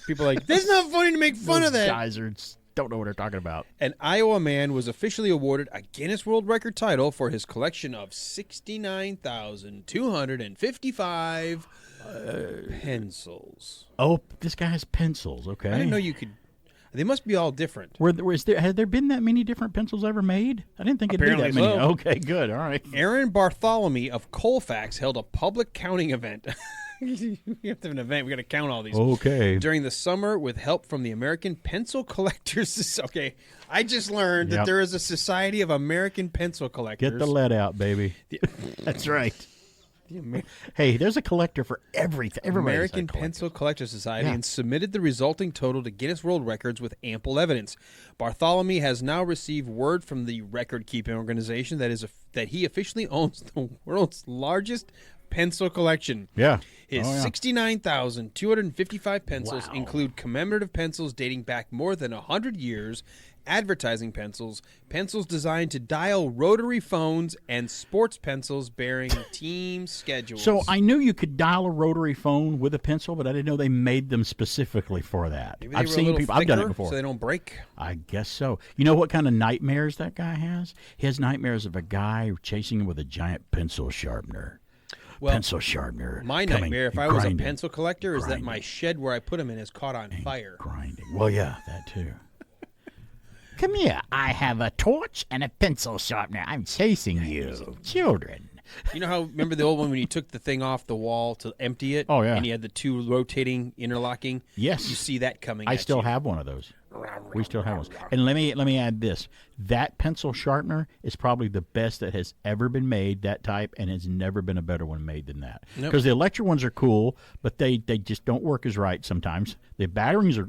people are like, "That's not funny to make fun Those of that." guys don't know what they're talking about. An Iowa man was officially awarded a Guinness World Record title for his collection of 69,255 pencils. Oh, this guy has pencils. Okay. I didn't know you could. They must be all different. Has there been that many different pencils ever made? I didn't think it'd be Apparently that many. so. Okay, good. All right. Aaron Bartholomew of Colfax held a public counting event. We have to have an event. We got to count all these. Okay. During the summer, with help from the American Pencil Collectors. Okay, I just learned that Yep. there is a Society of American Pencil Collectors. Get the lead out, baby. That's right. Hey, there's a collector for everything. Everybody's American a collector. Pencil Collectors Society Yeah. and submitted the resulting total to Guinness World Records with ample evidence. Bartholomew has now received word from the record-keeping organization that he officially owns the world's largest pencil collection. Yeah. His 69,255 pencils include commemorative pencils dating back more than 100 years, advertising pencils, pencils designed to dial rotary phones, and sports pencils bearing team schedules. So I knew you could dial a rotary phone with a pencil, but I didn't know they made them specifically for that. Maybe they I've were a seen little people. I've done it thicker before. so they don't break. I guess so. You know what kind of nightmares that guy has? He has nightmares of a guy chasing him with a giant pencil sharpener. Well, pencil sharpener. My coming nightmare, if and I was a grinding, pencil collector, is that grinding, my shed where I put them in is caught on fire. grinding. Well, yeah, that too. Come here. I have a torch and a pencil sharpener. I'm chasing you, children. You know how, remember the old one when you took the thing off the wall to empty it? Oh, yeah. And you had the two rotating, interlocking? Yes. You see that coming I at still you. have one of those. We still have those. And let me add this. That pencil sharpener is probably the best that has ever been made, that type, and has never been a better one made than that. Because the electric ones are cool, but they just don't work as right sometimes. The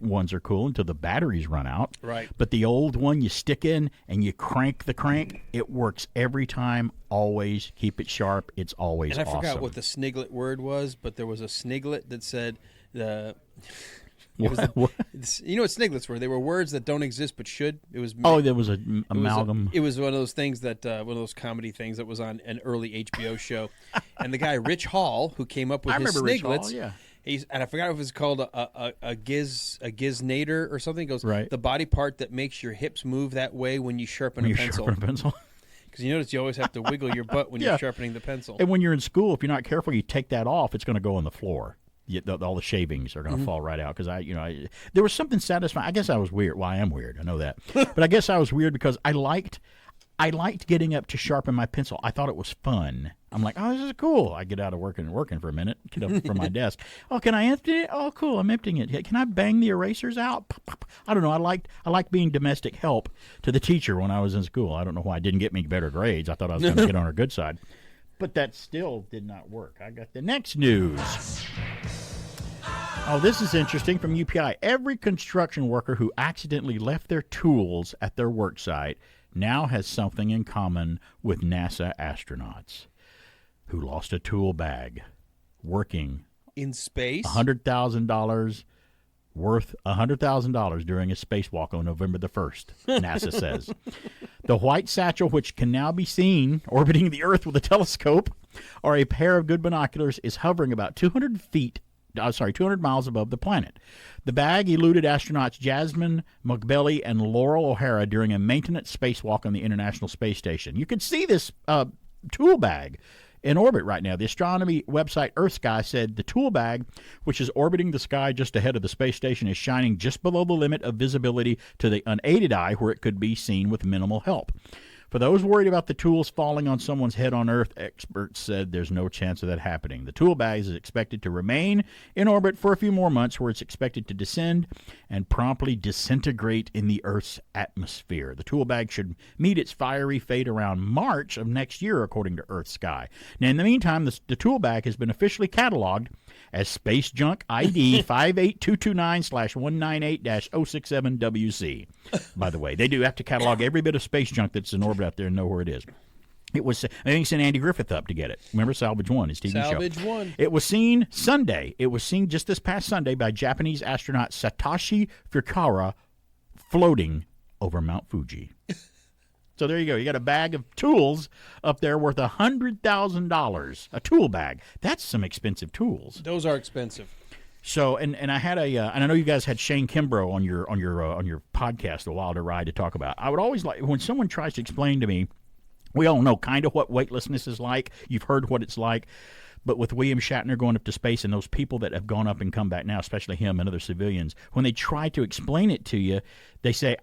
ones are cool until the batteries run out. Right. But the old one you stick in and you crank the crank, it works every time, always. Keep it sharp. It's always And I awesome. forgot what the sniglet word was, but there was a sniglet that said the... What? You know what sniglets were? They were words that don't exist but should. It was. Oh, there was an amalgam. It was one of those things that one of those comedy things that was on an early HBO show, and the guy Rich Hall who came up with his remember Rich sniglets. Hall, yeah. And I forgot if it's called a giznator or something. It goes Right. the body part that makes your hips move that way when you sharpen a pencil. Because you notice you always have to wiggle your butt when Yeah. you're sharpening the pencil. And when you're in school, if you're not careful, you take that off, it's going to go on the floor. All the shavings are going to fall right out. Because there was something satisfying. I guess I was weird. Well, I am weird. I know that. But I guess I was weird because I liked getting up to sharpen my pencil. I thought it was fun. I'm like, oh, this is cool. I get out of working for a minute, get up from my desk. Oh, can I empty it? Oh, cool. I'm emptying it. Can I bang the erasers out? Pop, pop. I don't know. I liked being domestic help to the teacher when I was in school. I don't know why it didn't get me better grades. I thought I was going to get on her good side. But that still did not work. I got the next news. Oh, this is interesting from UPI. Every construction worker who accidentally left their tools at their work site now has something in common with NASA astronauts who lost a tool bag working in space. $100,000 worth $100,000 during a spacewalk on November the 1st, NASA says. The white satchel, which can now be seen orbiting the Earth with a telescope or a pair of good binoculars, is hovering about 200 miles above the planet. The bag eluded astronauts Jasmine McBelly and Laurel O'Hara during a maintenance spacewalk on the International Space Station. You can see this tool bag in orbit right now. The astronomy website EarthSky said the tool bag, which is orbiting the sky just ahead of the space station, is shining just below the limit of visibility to the unaided eye, where it could be seen with minimal help. For those worried about the tools falling on someone's head on Earth, experts said there's no chance of that happening. The tool bag is expected to remain in orbit for a few more months, where it's expected to descend and promptly disintegrate in the Earth's atmosphere. The tool bag should meet its fiery fate around March of next year, according to EarthSky. Now, in the meantime, the tool bag has been officially cataloged as Space Junk ID 58229/198-067WC. By the way, they do have to catalog every bit of space junk that's in orbit out there and know where it is. It was, I think, sent Andy Griffith up to get it. Remember Salvage One, his TV show? Salvage One. It was seen Sunday. It was seen just this past Sunday by Japanese astronaut Satoshi Fukawa floating over Mount Fuji. So there you go. You got a bag of tools up there worth $100,000. A tool bag. That's some expensive tools. Those are expensive. So and I had and I know you guys had Shane Kimbrough on your podcast, A Wilder Ride, to talk about. I would always like when someone tries to explain to me. We all know kind of what weightlessness is like. You've heard what it's like. But with William Shatner going up to space and those people that have gone up and come back now, especially him and other civilians, when they try to explain it to you, they say,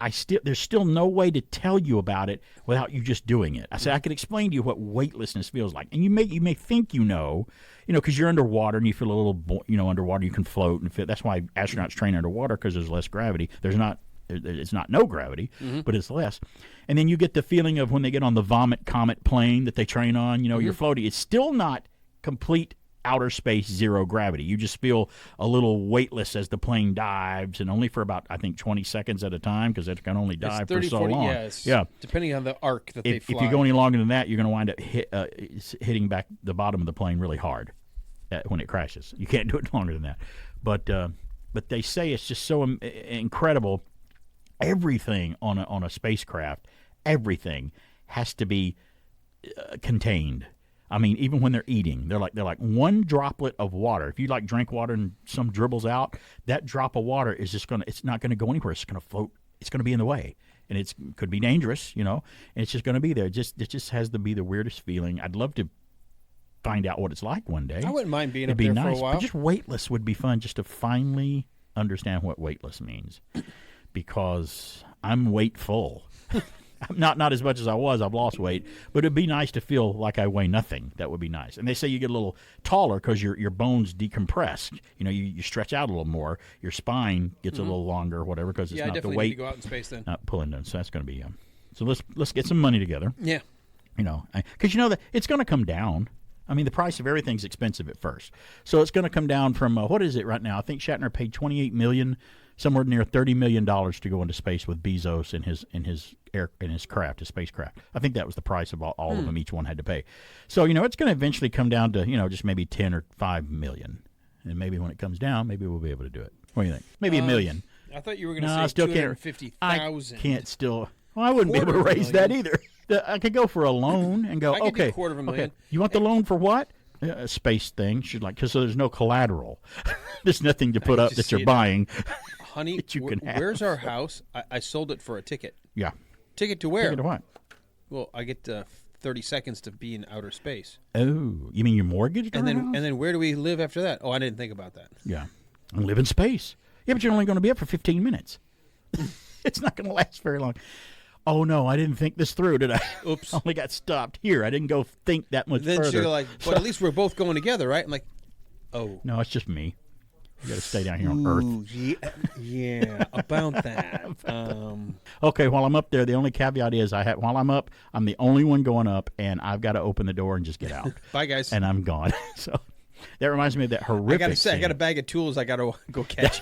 there's still no way to tell you about it without you just doing it. I said, I could explain to you what weightlessness feels like. And you may think because you're underwater and you feel a little, underwater, you can float and feel. That's why astronauts train underwater, because there's less gravity. It's not no gravity, but it's less. And then you get the feeling of when they get on the Vomit Comet plane that they train on, you're floating. It's still not complete outer space zero gravity. You just feel a little weightless as the plane dives, and only for about, I think, 20 seconds at a time, because it can only dive 30, for so 40, long. Yeah, depending on the arc that they fly. If you go any longer than that, you're going to wind up hitting back the bottom of the plane really hard when it crashes. You can't do it longer than that. But they say it's just so incredible. Everything on a spacecraft, everything has to be contained. I mean, even when they're eating, they're like one droplet of water. If you drink water and some dribbles out, that drop of water is just it's not gonna go anywhere. It's gonna float. It's gonna be in the way, and it could be dangerous, and it's just gonna be there. It just has to be the weirdest feeling. I'd love to find out what it's like one day. I wouldn't mind being It'd up be there nice, for a while. but just weightless would be fun, just to finally understand what weightless means, because I'm weightful. Not as much as I was. I've lost weight, but it'd be nice to feel like I weigh nothing. That would be nice. And they say you get a little taller because your bones decompress. You stretch out a little more. Your spine gets a little longer, or whatever, because it's I not the definitely weight. need to go out in space then. Not pulling down. So that's going to be. So let's get some money together. Yeah. Because that it's going to come down. I mean, the price of everything's expensive at first, so it's going to come down from what is it right now? I think Shatner paid $28 million, somewhere near $30 million to go into space with Bezos in his craft, his spacecraft. I think that was the price of all of them. Each one had to pay. So it's going to eventually come down to just maybe 10 or 5 million, and maybe when it comes down, maybe we'll be able to do it. What do you think? Maybe $1 million. I thought you were going to No, say I still 250,000. I can't still. Well, I wouldn't be able to raise that either. I could go for a loan and go. I could do okay, $250,000. okay. You want the loan for what? A space thing. She's like, because there's no collateral. There's nothing to put up that you're buying. Honey, that you can have. Where's our house? I sold it for a ticket. Yeah. Ticket to where? Ticket to what? Well, I get 30 seconds to be in outer space. Oh, you mean your mortgage? And then where do we live after that? Oh, I didn't think about that. Yeah, and live in space. Yeah, but you're only going to be up for 15 minutes. It's not going to last very long. Oh no, I didn't think this through, did I? Oops. I only got stopped here. I didn't go think that much Then further. she's like, but at least we're both going together, right? I'm like, oh. No, it's just me. You got to stay down here on Earth. Yeah, about that. Okay, while I'm up there, the only caveat is while I'm up, I'm the only one going up, and I've got to open the door and just get out. Bye, guys. And I'm gone. So that reminds me of that horrific. I got to say, I scene. got a bag of tools I got to go catch.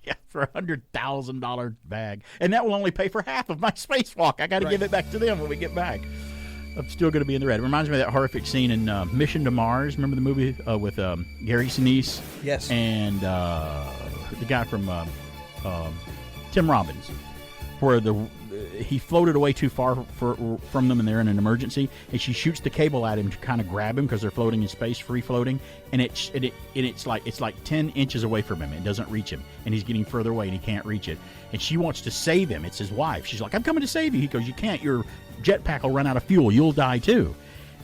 Yeah, for a $100,000 bag, and that will only pay for half of my spacewalk. I got to give it back to them when we get back. I'm still going to be in the red. It reminds me of that horrific scene in Mission to Mars. Remember the movie with Gary Sinise? Yes. And the guy from Tim Robbins, where he floated away too far from them, and they're in an emergency, and she shoots the cable at him to kind of grab him because they're floating in space, free floating, and it's like 10 inches away from him. It doesn't reach him, and he's getting further away, and he can't reach it. And she wants to save him. It's his wife. She's like, "I'm coming to save you." He goes, "You can't. Your jetpack will run out of fuel. You'll die too."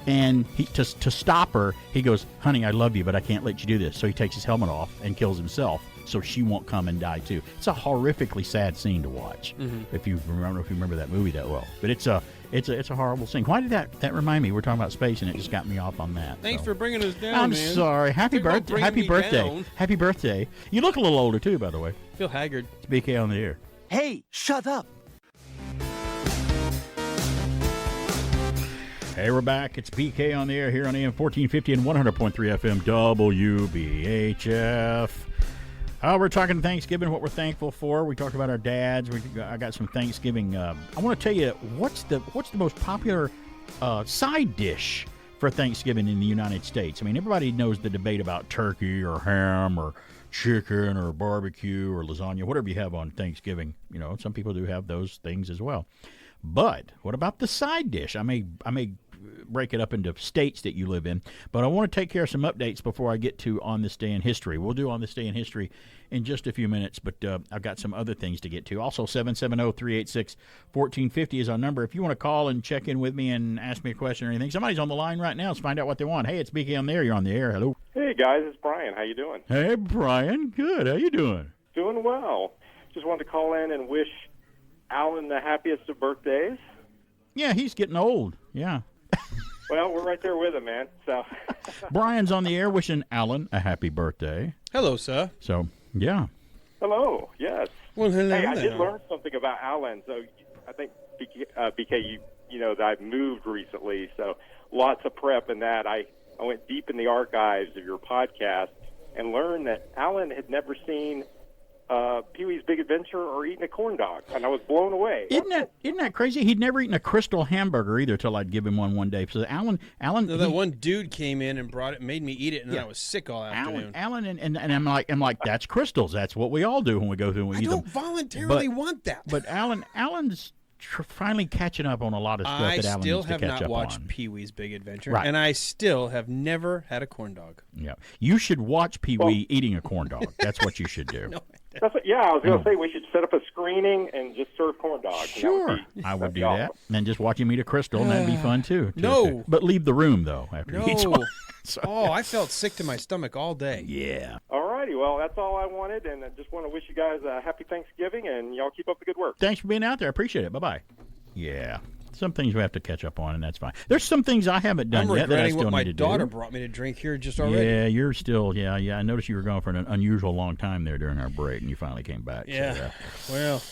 And to stop her, he goes, "Honey, I love you, but I can't let you do this." So he takes his helmet off and kills himself, so she won't come and die too. It's a horrifically sad scene to watch. If you remember that movie that well, but it's a horrible scene. Why did that remind me? We're talking about space, and it just got me off on that. Thanks so. for bringing us down, I'm man. sorry. Happy Talk about birthday! Happy bringing me birthday! down. Happy birthday! You look a little older too, by the way. Feel haggard. It's BK on the air. Hey, shut up. Hey, we're back. It's PK on the air here on AM 1450 and 100.3 FM WBHF. We're talking Thanksgiving, what we're thankful for. We talked about our dads. I got some Thanksgiving. I want to tell you what's the most popular side dish for Thanksgiving in the United States. I mean, everybody knows the debate about turkey or ham or chicken or barbecue or lasagna, whatever you have on Thanksgiving. Some people do have those things as well. But what about the side dish? I may break it up into states that you live in, but I want to take care of some updates before I get to On This Day in History. We'll do On This Day in History in just a few minutes, but I've got some other things to get to. Also, 770-386-1450 is our number. If you want to call and check in with me and ask me a question or anything, somebody's on the line right now. Let's find out what they want. Hey, it's BK on the air. You're on the air. Hello. Hey, guys. It's Brian. How you doing? Hey, Brian. Good. How you doing? Doing well. Just wanted to call in and wish Alan the happiest of birthdays. Yeah, he's getting old. Yeah. Well, we're right there with him, man. So Brian's on the air wishing Alan a happy birthday. Hello, sir. So, yeah. Hello. Yes. Well, hello. Hey, I did learn something about Alan. So I think BK, you know that I've moved recently, so lots of prep in that. I I went deep in the archives of your podcast and learned that Alan had never seen Pee-wee's Big Adventure or eaten a corn dog, and I was blown away. Isn't that crazy? He'd never eaten a Crystal hamburger either till I'd give him one day. So Alan, no, that one dude came in and brought it, made me eat it, and then I was sick all afternoon. Alan, and I'm like, that's Crystals. That's what we all do when we go through and we eat them. I don't voluntarily want that. But Alan's finally catching up on a lot of stuff that Alan still needs to have catch not up watched on. Pee-wee's Big Adventure, Right. and I still have never had a corn dog. Yeah, you should watch Pee-wee eating a corn dog. That's what you should do. That's what, I was going to say we should set up a screening and just serve corn dogs. Sure, I would do that. And then just watch him eat a Crystal, and that'd be fun too. No. But leave the room though after he eats one. So. Oh, I felt sick to my stomach all day. Yeah. All righty. Well, that's all I wanted, and I just want to wish you guys a happy Thanksgiving, and y'all keep up the good work. Thanks for being out there. I appreciate it. Bye-bye. Yeah. Some things we have to catch up on, and that's fine. There's some things I haven't done yet that I still what my need to do. daughter brought me to drink here just already. Yeah, you're still, yeah. I noticed you were gone for an unusual long time there during our break, and you finally came back. Yeah. So, well,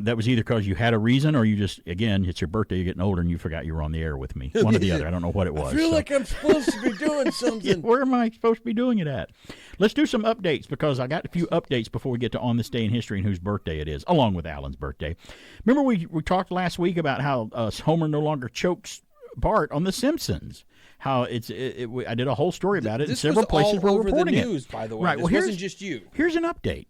that was either because you had a reason or you just, again, it's your birthday, you're getting older, and you forgot you were on the air with me. One or the other. I don't know what it was. I feel like I'm supposed to be doing something. Yeah, where am I supposed to be doing it at? Let's do some updates, because I got a few updates before we get to On This Day in History and whose birthday it is, along with Alan's birthday. Remember we talked last week about how Homer no longer chokes Bart on The Simpsons. How I did a whole story about it, and several places were reporting it. This was all over the news, by the way. Right. This well, wasn't just you. Here's an update.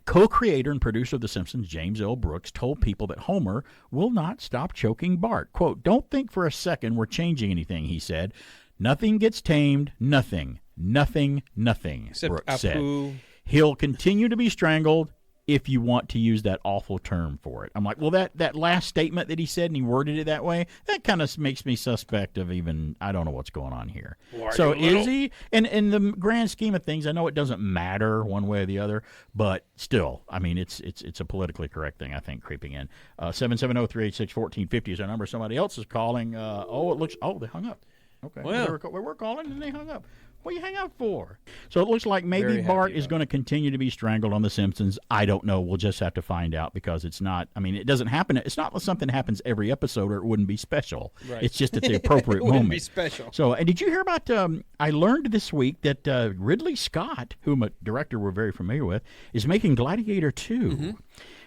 Co-creator and producer of The Simpsons, James L. Brooks, told people that Homer will not stop choking Bart. Quote, "Don't think for a second we're changing anything," he said. "Nothing gets tamed. Nothing. Nothing. Nothing," Except Brooks said. Apu. "He'll continue to be strangled if you want to use that awful term for it." I'm like, well, that last statement that he said, and he worded it that way, that kind of makes me suspect of even, I don't know what's going on here. So is he, and in the grand scheme of things, I know it doesn't matter one way or the other, but still, I mean, it's a politically correct thing, I think, creeping in. 770-386-1450 is our number. Somebody else is calling. They hung up. Okay. Well, we were calling, and they hung up. What you hang up for? So it looks like maybe Bart is going to continue to be strangled on The Simpsons. I don't know. We'll just have to find out, because it's not, I mean, it doesn't happen. It's not something that happens every episode, or it wouldn't be special. Right. It's just at the appropriate moment. It wouldn't be special. So, and did you hear about, I learned this week that Ridley Scott, whom a director we're very familiar with, is making Gladiator 2. Mm-hmm.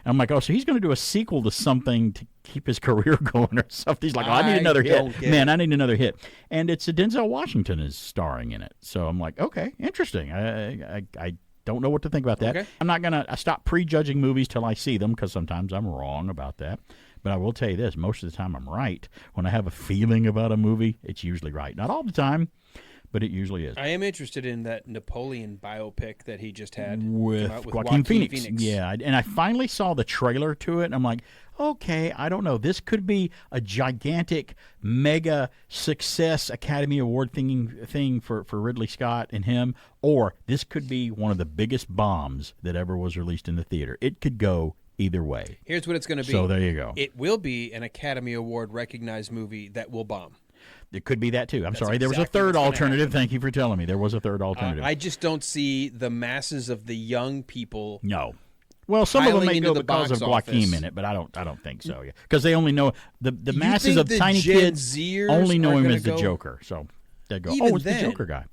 I'm like, oh, so he's going to do a sequel to something to keep his career going or something. He's like, I need another hit. Man, I need another hit. And it's Denzel Washington is starring in it. So I'm like, okay, interesting. I don't know what to think about that. Okay. I'm not going to stop prejudging movies till I see them, because sometimes I'm wrong about that. But I will tell you this, most of the time I'm right. When I have a feeling about a movie, it's usually right. Not all the time, but it usually is. I am interested in that Napoleon biopic that he just had with Joaquin Phoenix. Yeah, and I finally saw the trailer to it, and I'm like, okay, I don't know. This could be a gigantic, mega success Academy Award thing for Ridley Scott and him, or this could be one of the biggest bombs that ever was released in the theater. It could go either way. Here's what it's going to be. So there you go. It will be an Academy Award recognized movie that will bomb. It could be that, too. I'm sorry. There was a third alternative. Thank you for telling me. There was a third alternative. I just don't see the masses of the young people. No. Well, some of them may go because of Joaquin in it, but I don't think so. Yeah, because they only know the masses of the tiny Gen kids Zers only know him as the go? Joker. So they go, Even it's then, the Joker guy.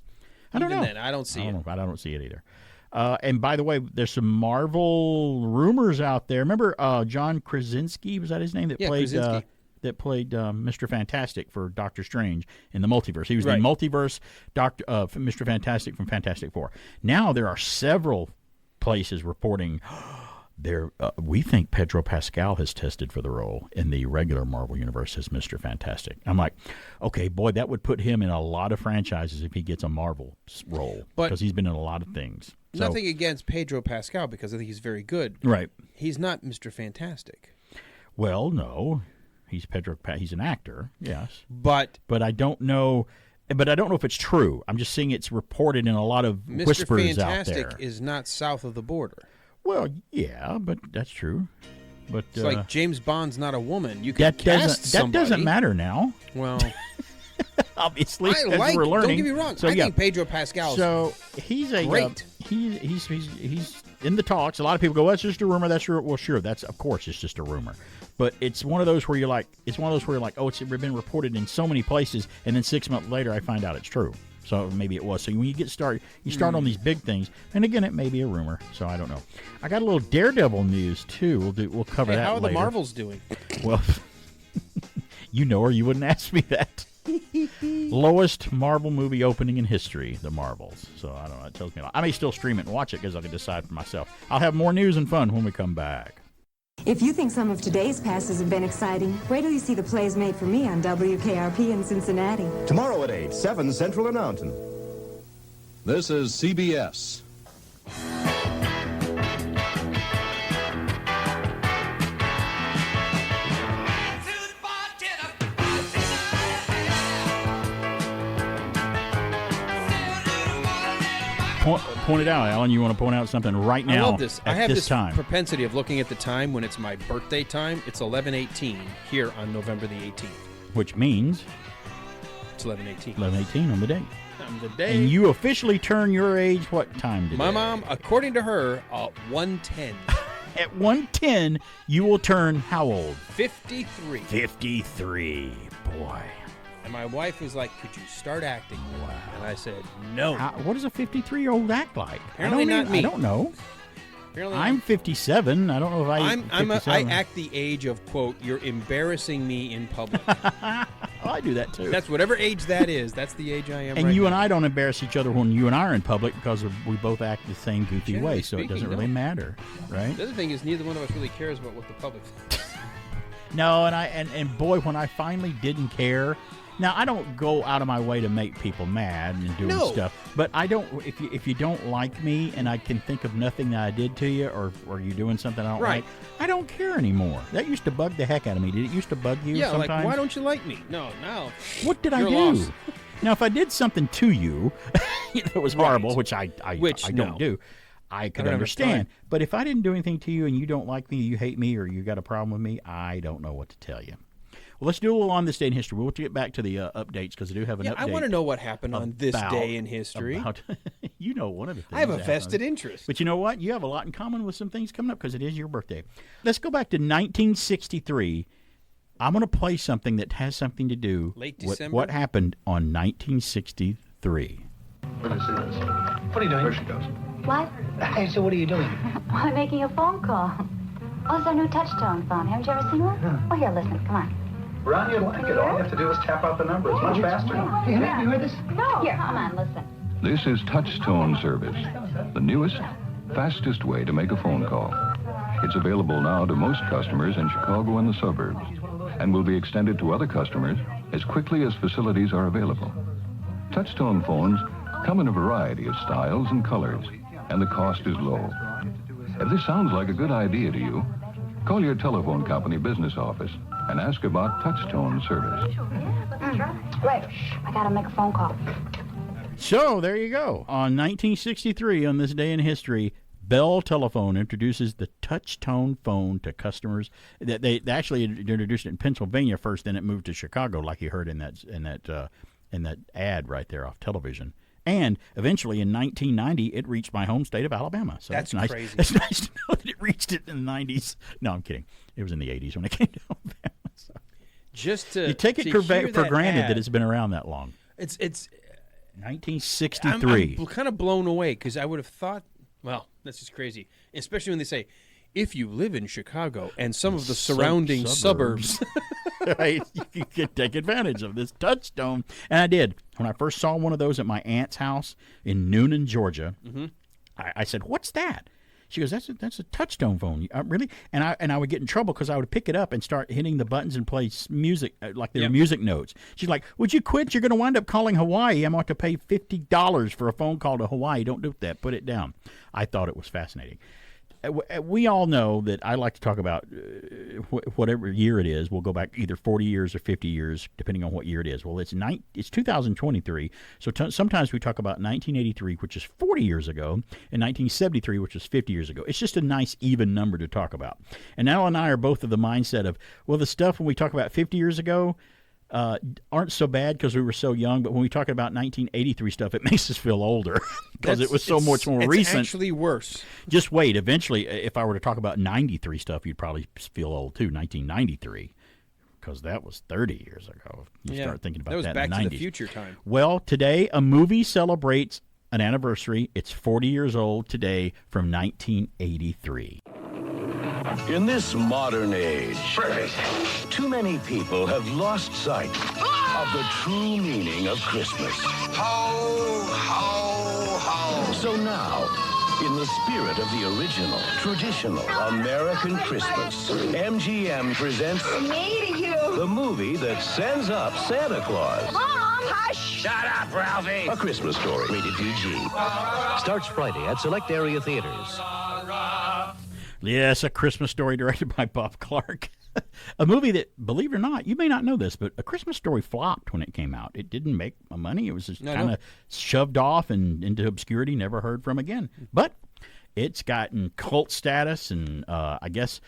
I don't know. Then, I don't see it. I don't see it either. And by the way, there's some Marvel rumors out there. Remember John Krasinski? Was that his name? Krasinski. That played Mr. Fantastic for Doctor Strange in the multiverse. He was the Right. multiverse Mr. Fantastic from Fantastic Four. Now there are several places reporting we think Pedro Pascal has tested for the role in the regular Marvel Universe as Mr. Fantastic. I'm like, okay, boy, that would put him in a lot of franchises if he gets a Marvel role, because he's been in a lot of things. So, Nothing against Pedro Pascal, because I think he's very good. Right. He's not Mr. Fantastic. Well, no. He's he's an actor, yes. But I don't know. But I don't know if it's true. I'm just seeing it's reported in a lot of whispers out there. Mr. Fantastic is not south of the border. Well, yeah, but that's true. But it's like James Bond's not a woman. You can cast somebody. That doesn't matter now. Well, obviously, I as we're learning. Don't get me wrong. So, I think Pedro Pascal. So he's a great. He's in the talks. A lot of people go, "Well, it's just a rumor." That's true. Well, sure. That's of course it's just a rumor. But it's one of those where you're like, oh, it's been reported in so many places, and then 6 months later I find out it's true. So maybe it was. So when you start on these big things, and again, it may be a rumor. So I don't know. I got a little Daredevil news too. We'll cover that How are later. the Marvels doing? Well, you know, or you wouldn't ask me that. Lowest Marvel movie opening in history, The Marvels. So I don't know. It tells me a lot. I may still stream it and watch it because I can decide for myself. I'll have more news and fun when we come back. If you think some of today's passes have been exciting, wait till you see the plays made for me on WKRP in Cincinnati. Tomorrow at 8, 7 Central and Mountain. This is CBS. Point it out, Alan. You want to point out something right now? I love this. I have this time. propensity of looking at the time when it's my birthday time. It's 11:18 here on November the 18th. Which means it's 11:18. 11:18 on the day. On the day. And you officially turn your age what time today? My mom, according to her, 110. At 110, you will turn how old? 53. 53. Boy. And my wife was like, "Could you start acting?" Wow. And I said, "No." What does a 53-year-old act like? Apparently not me. I don't know. Apparently I'm 57. I don't know if I act the age of, quote, "You're embarrassing me in public." Well, I do that too. That's whatever age that is. That's the age I am. And right you now. and I don't embarrass each other when you and I are in public because we both act the same goofy Generally way, so it speaking, doesn't really matter, right? The other thing is neither one of us really cares about what the public thinks. No, and boy, when I finally didn't care. Now, I don't go out of my way to make people mad and doing stuff, but I don't. If you don't like me and I can think of nothing that I did to you or you're doing something I don't like, I don't care anymore. That used to bug the heck out of me. Did it used to bug you? Yeah, sometimes? like why don't you like me? No. What did I do? Lost. Now, if I did something to you that was horrible, which I don't do, I could understand. But if I didn't do anything to you and you don't like me, you hate me, or you got a problem with me, I don't know what to tell you. Well, let's do a little on this day in history. We'll get back to the updates because I do have an update. I want to know what happened on this day in history. You know one of the things. I have a vested interest. But you know what? You have a lot in common with some things coming up because it is your birthday. Let's go back to 1963. I'm going to play something that has something to do with what happened on 1963. What are you doing? There she goes. What? Hey, so what are you doing? I'm making a phone call. Oh, it's our new touch-tone phone. Haven't you ever seen one? Yeah. Oh, here, listen. Come on. Ron, you'd like it. All you have to do is tap out the number. It's much faster. Hey, have you heard this? No. Here, come on, listen. This is Touch-Tone service, the newest, fastest way to make a phone call. It's available now to most customers in Chicago and the suburbs, and will be extended to other customers as quickly as facilities are available. Touch-Tone phones come in a variety of styles and colors, and the cost is low. If this sounds like a good idea to you, call your telephone company business office and ask about Touch-Tone service. Right. I gotta make a phone call. So, there you go. On 1963, on this day in history, Bell Telephone introduces the Touch-Tone phone to customers. They actually introduced it in Pennsylvania first, then it moved to Chicago, like you heard in that ad right there off television. And eventually, in 1990, it reached my home state of Alabama. So that's nice. Crazy. It's nice to know that it reached it in the 90s. No, I'm kidding. It was in the 80s when it came to Alabama. So. Just to you take it for granted that it's been around that long. It's 1963. I'm kind of blown away because I would have thought, well, that's just crazy. Especially when they say, if you live in Chicago and some of the surrounding suburbs. Right, you can take advantage of this Touch-Tone. And I did. When I first saw one of those at my aunt's house in Noonan, Georgia, I said, "What's that?" She goes, "That's a Touch-Tone phone." Really? And I would get in trouble because I would pick it up and start hitting the buttons and play music like they were music notes. She's like, "Would you quit? You're going to wind up calling Hawaii. I'm going to pay $50 for a phone call to Hawaii. Don't do that. Put it down." I thought it was fascinating. We all know that I like to talk about whatever year it is. We'll go back either 40 years or 50 years, depending on what year it is. Well, it's 2023, so sometimes we talk about 1983, which is 40 years ago, and 1973, which is 50 years ago. It's just a nice, even number to talk about. And Al and I are both of the mindset of, well, the stuff when we talk about 50 years ago aren't so bad because we were so young, but when we talk about 1983 stuff, it makes us feel older because it was so much more recent. It's actually worse. Just wait. Eventually, if I were to talk about 93 stuff, you'd probably feel old too. 1993. because that was 30 years ago. You start thinking about that was that Back in the to 90s. the Future time. Well, today a movie celebrates an anniversary. It's 40 years old today, from 1983. In this modern age, too many people have lost sight of the true meaning of Christmas. Ho, ho, ho. So now, in the spirit of the original, traditional American Christmas, MGM presents the movie that sends up Santa Claus. Mom, hush! Shut up, Ralphie! A Christmas Story, rated PG. Starts Friday at select area theaters. Yes, A Christmas Story, directed by Bob Clark. A movie that, believe it or not, you may not know this, but A Christmas Story flopped when it came out. It didn't make money. It was just kind of shoved off and into obscurity, never heard from again. But it's gotten cult status, and I guess,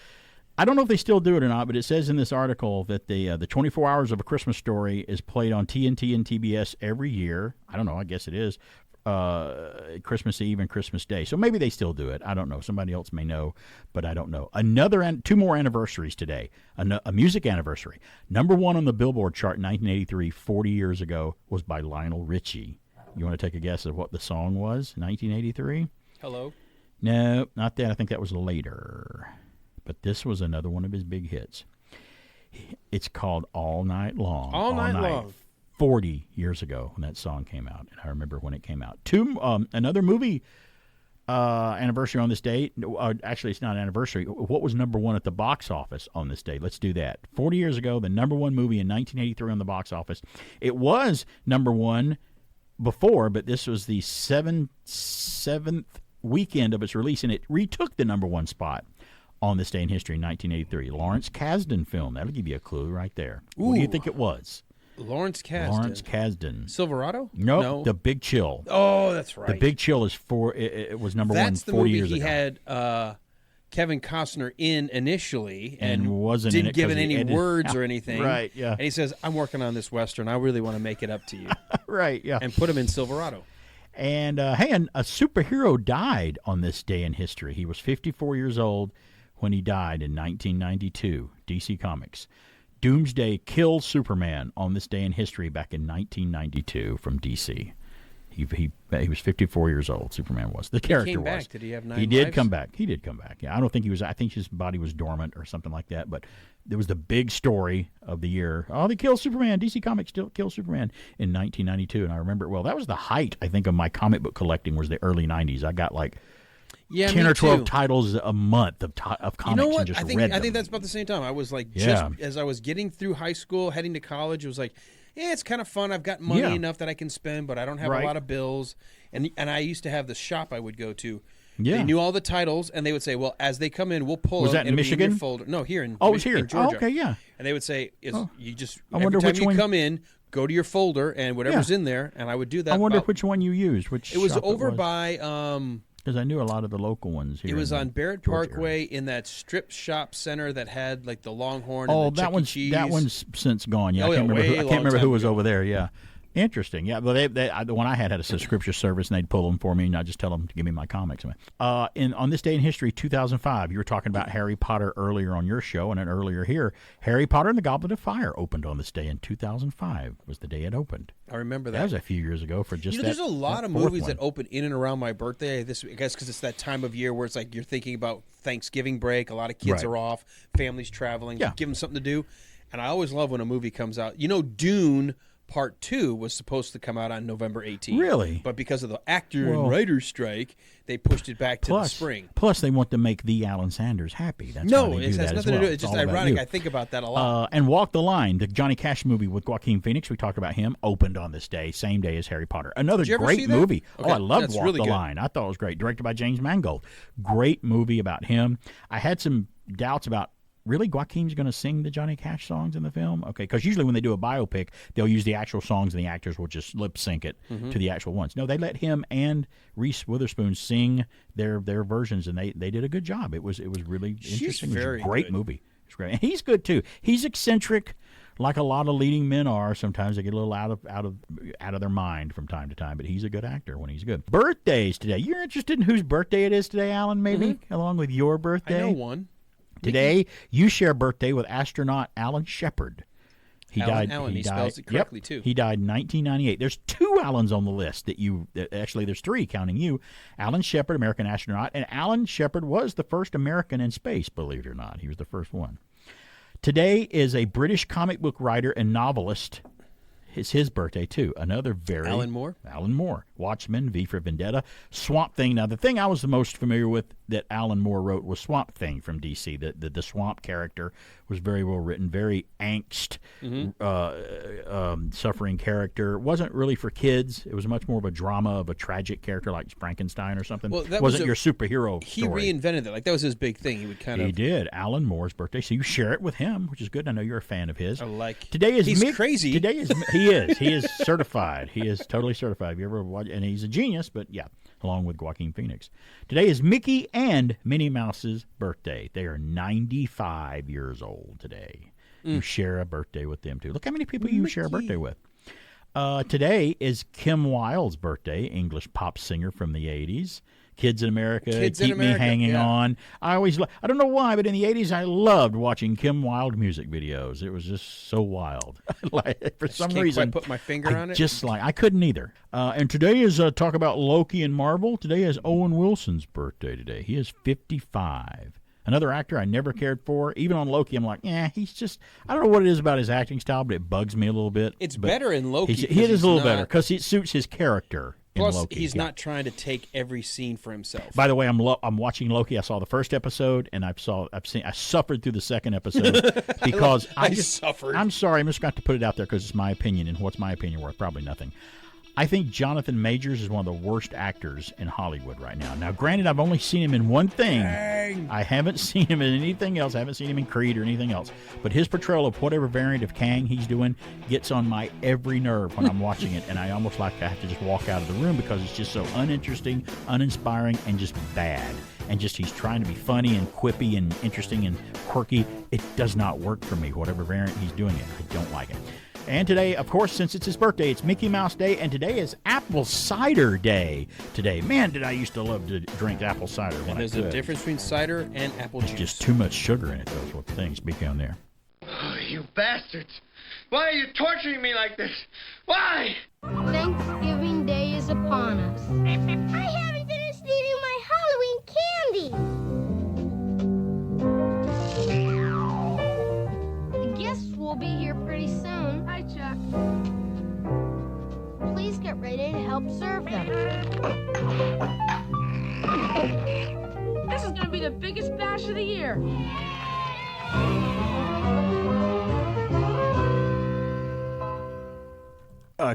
I don't know if they still do it or not, but it says in this article that the 24 Hours of A Christmas Story is played on TNT and TBS every year. I don't know, I guess it is. Christmas Eve and Christmas Day. So maybe they still do it. I don't know. Somebody else may know, but I don't know. Two more anniversaries today. A music anniversary. Number one on the Billboard chart in 1983, 40 years ago, was by Lionel Richie. You want to take a guess at what the song was in 1983? Hello? No, not that. I think that was later. But this was another one of his big hits. It's called All Night Long. All Night Long. 40 years ago when that song came out, and I remember when it came out. Another movie anniversary on this date. Actually, it's not an anniversary. What was number one at the box office on this day? Let's do that. 40 years ago, the number one movie in 1983 on the box office. It was number one before, but this was the seventh weekend of its release, and it retook the number one spot on this day in history in 1983. Lawrence Kasdan film. That'll give you a clue right there. Ooh. What do you think it was? Lawrence Kasdan. Lawrence Kasdan. Silverado? Nope, No. The Big Chill. Oh, that's right. The Big Chill is it was number That's one 40 the years movie ago. he had Kevin Costner in initially and wasn't didn't in it give 'cause it he any edited- words or anything. Right, yeah. And he says, I'm working on this Western. I really want to make it up to you. Right, yeah. And put him in Silverado. And, a superhero died on this day in history. He was 54 years old when he died in 1992, DC Comics. Doomsday killed Superman on this day in history back in 1992 from DC. He was 54 years old. Superman was. The character came was. back. Did he have 9 He did lives? come back. He did come back. Yeah, I don't think he was. I think his body was dormant or something like that. But there was the big story of the year. Oh, they killed Superman. DC Comics still killed Superman in 1992, and I remember it well. That was the height, I think, of my comic book collecting. Was the early 90s. I got like 10 or 12 titles a month of comics. You know what? And just I think read them. that's about the same time. I was like, Yeah. just as I was getting through high school, heading to college, it was like, yeah, it's kind of fun. I've got money Yeah. enough that I can spend, but I don't have Right. a lot of bills. And I used to have this shop I would go to. Yeah. They knew all the titles, and they would say, well, as they come in, we'll pull Was them. that in It'll be your Michigan? folder. No, here in Oh, it was here. in Georgia. Oh, okay, yeah. And they would say, you just I wonder every time which you one- come in, go to your folder and whatever's in there, and I would do that. I wonder about- which one you used. Which it was shop over was. by. Because I knew a lot of the local ones here. It was in the on Barrett Georgia Parkway in that strip shop center that had like the Longhorn. Oh, and the Chuck E. that Cheese. one's since gone. Yeah, Oh, I can't remember. way I can't long remember time who was ago. over there. Yeah, interesting. Yeah, but the one I had a subscription service, and they'd pull them for me, and I'd just tell them to give me my comics. On this day in history, 2005, you were talking about Harry Potter earlier on your show, and then earlier here, Harry Potter and the Goblet of Fire opened on this day in 2005. Was the day it opened. I remember that. That was a few years ago for just there's a lot of fourth movies one. that open in and around my birthday. I guess because it's that time of year where it's like you're thinking about Thanksgiving break. A lot of kids Right. are off, families traveling. Yeah. Give them something to do. And I always love when a movie comes out. You know, Dune Part 2 was supposed to come out on November 18th. Really? But because of the actor Well- and writer strike, they pushed it back to the spring. Plus, they want to make the Alan Sanders happy. That's No, why they it do has that as nothing to well. do. It's just all about ironic. you. I think about that a lot. And Walk the Line, the Johnny Cash movie with Joaquin Phoenix, we talked about him, opened on this day, same day as Harry Potter. Another Did you ever great see that? movie. Okay, Oh, I loved that's Walk really the good. Line. I thought it was great. Directed by James Mangold. Great movie about him. I had some doubts about, really, Joaquin's going to sing the Johnny Cash songs in the film? Okay, because usually when they do a biopic, they'll use the actual songs and the actors will just lip sync it Mhm. to the actual ones. No, they let him and Reese Witherspoon sing their versions, and they did a good job. It was really interesting. It was very a great good. movie. It's great. And he's good too. He's eccentric, like a lot of leading men are. Sometimes they get a little out of their mind from time to time, but he's a good actor when he's good. Birthdays today. You're interested in whose birthday it is today, Alan? Maybe along with your birthday. I know one. Today, you share birthday with astronaut Alan Shepard. He Alan died. Allen, he died, spells it correctly, too. He died in 1998. There's 2 Allens on the list actually there's 3 counting you. Alan Shepard, American astronaut, and Alan Shepard was the first American in space, believe it or not. He was the first one. Today is a British comic book writer and novelist. It's his birthday, too. Another very... Alan Moore? Alan Moore. Watchmen, V for Vendetta, Swamp Thing. Now, the thing I was the most familiar with that Alan Moore wrote was Swamp Thing from DC. The Swamp character was very well written, very angst, suffering character. Wasn't really for kids. It was much more of a drama of a tragic character like Frankenstein or something. Well, that wasn't your superhero He story. reinvented it. Like, that was his big thing. He would kind of... He did. Alan Moore's birthday. So you share it with him, which is good. I know you're a fan of his. I like... Today is He's crazy. Today is... He is. He is certified. He is totally certified. Have you ever watched? And he's a genius, but yeah, along with Joaquin Phoenix. Today is Mickey and Minnie Mouse's birthday. They are 95 years old today. You share a birthday with them, too. Look how many people you share a birthday with. Today is Kim Wilde's birthday, English pop singer from the 80s. Kids in America, Keep Me Hanging On. I don't know why, but in the 80s, I loved watching Kim Wilde music videos. It was just so wild. For some reason, quite put my finger on it. I couldn't either. And today is talk about Loki and Marvel. Today is Owen Wilson's birthday today. He is 55. Another actor I never cared for. Even on Loki, I'm like, he's just, I don't know what it is about his acting style, but it bugs me a little bit. It's better in Loki. He is a little better because it suits his character. Plus, he's not trying to take every scene for himself. By the way, I'm watching Loki. I saw the first episode, and I suffered through the second episode because I suffered. I'm sorry, I'm just got to put it out there because it's my opinion, and what's my opinion worth? Probably nothing. I think Jonathan Majors is one of the worst actors in Hollywood right now. Now, granted, I've only seen him in one thing. Dang. I haven't seen him in anything else. I haven't seen him in Creed or anything else. But his portrayal of whatever variant of Kang he's doing gets on my every nerve when I'm watching it, and I almost like to have to just walk out of the room because it's just so uninteresting, uninspiring, and just bad. And just he's trying to be funny and quippy and interesting and quirky. It does not work for me, whatever variant he's doing it. I don't like it. And today, of course, since it's his birthday, it's Mickey Mouse Day, and today is Apple Cider Day. Today, man, did I used to love to drink apple cider when There's a difference between cider and apple juice. Just too much sugar in it, those what things speak down there. Oh, you bastards! Why are you torturing me like this? Why? Thanksgiving Day is upon us. I haven't finished eating my Halloween candy. The guests will be here pretty soon. Hi, Chuck. Please get ready to help serve them. This is going to be the biggest bash of the year.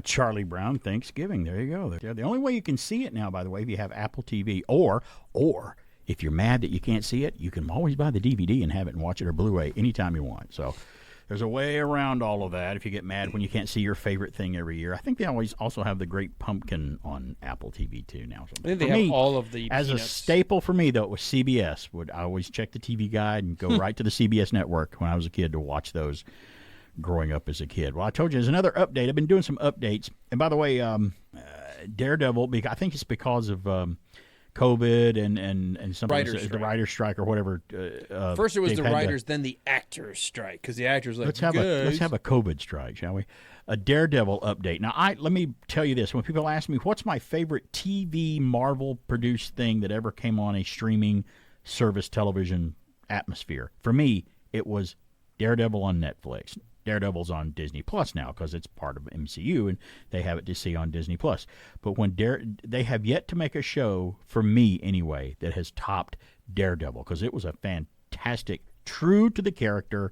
Charlie Brown Thanksgiving. There you go. The only way you can see it now, by the way, if you have Apple TV, or if you're mad that you can't see it, you can always buy the DVD and have it and watch it or Blu-ray anytime you want. So there's a way around all of that if you get mad when you can't see your favorite thing every year. I think they always also have The Great Pumpkin on Apple TV too now. So I think they have all of the As Peanuts. a staple for me, though, it was CBS. I always check the TV guide and go right to the CBS network when I was a kid to watch those growing up as a kid. Well, I told you there's another update. I've been doing some updates. And by the way, Daredevil, I think it's because of COVID and some the writer's strike or whatever. First it was the writers, then the actors' strike, because the actors like, let's have a COVID strike, shall we? A Daredevil update. Now, let me tell you this. When people ask me, what's my favorite TV Marvel-produced thing that ever came on a streaming service television atmosphere? For me, it was Daredevil on Netflix. Daredevil's on Disney Plus now because it's part of MCU and they have it to see on Disney Plus. But when they have yet to make a show, for me anyway, that has topped Daredevil because it was a fantastic, true to the character,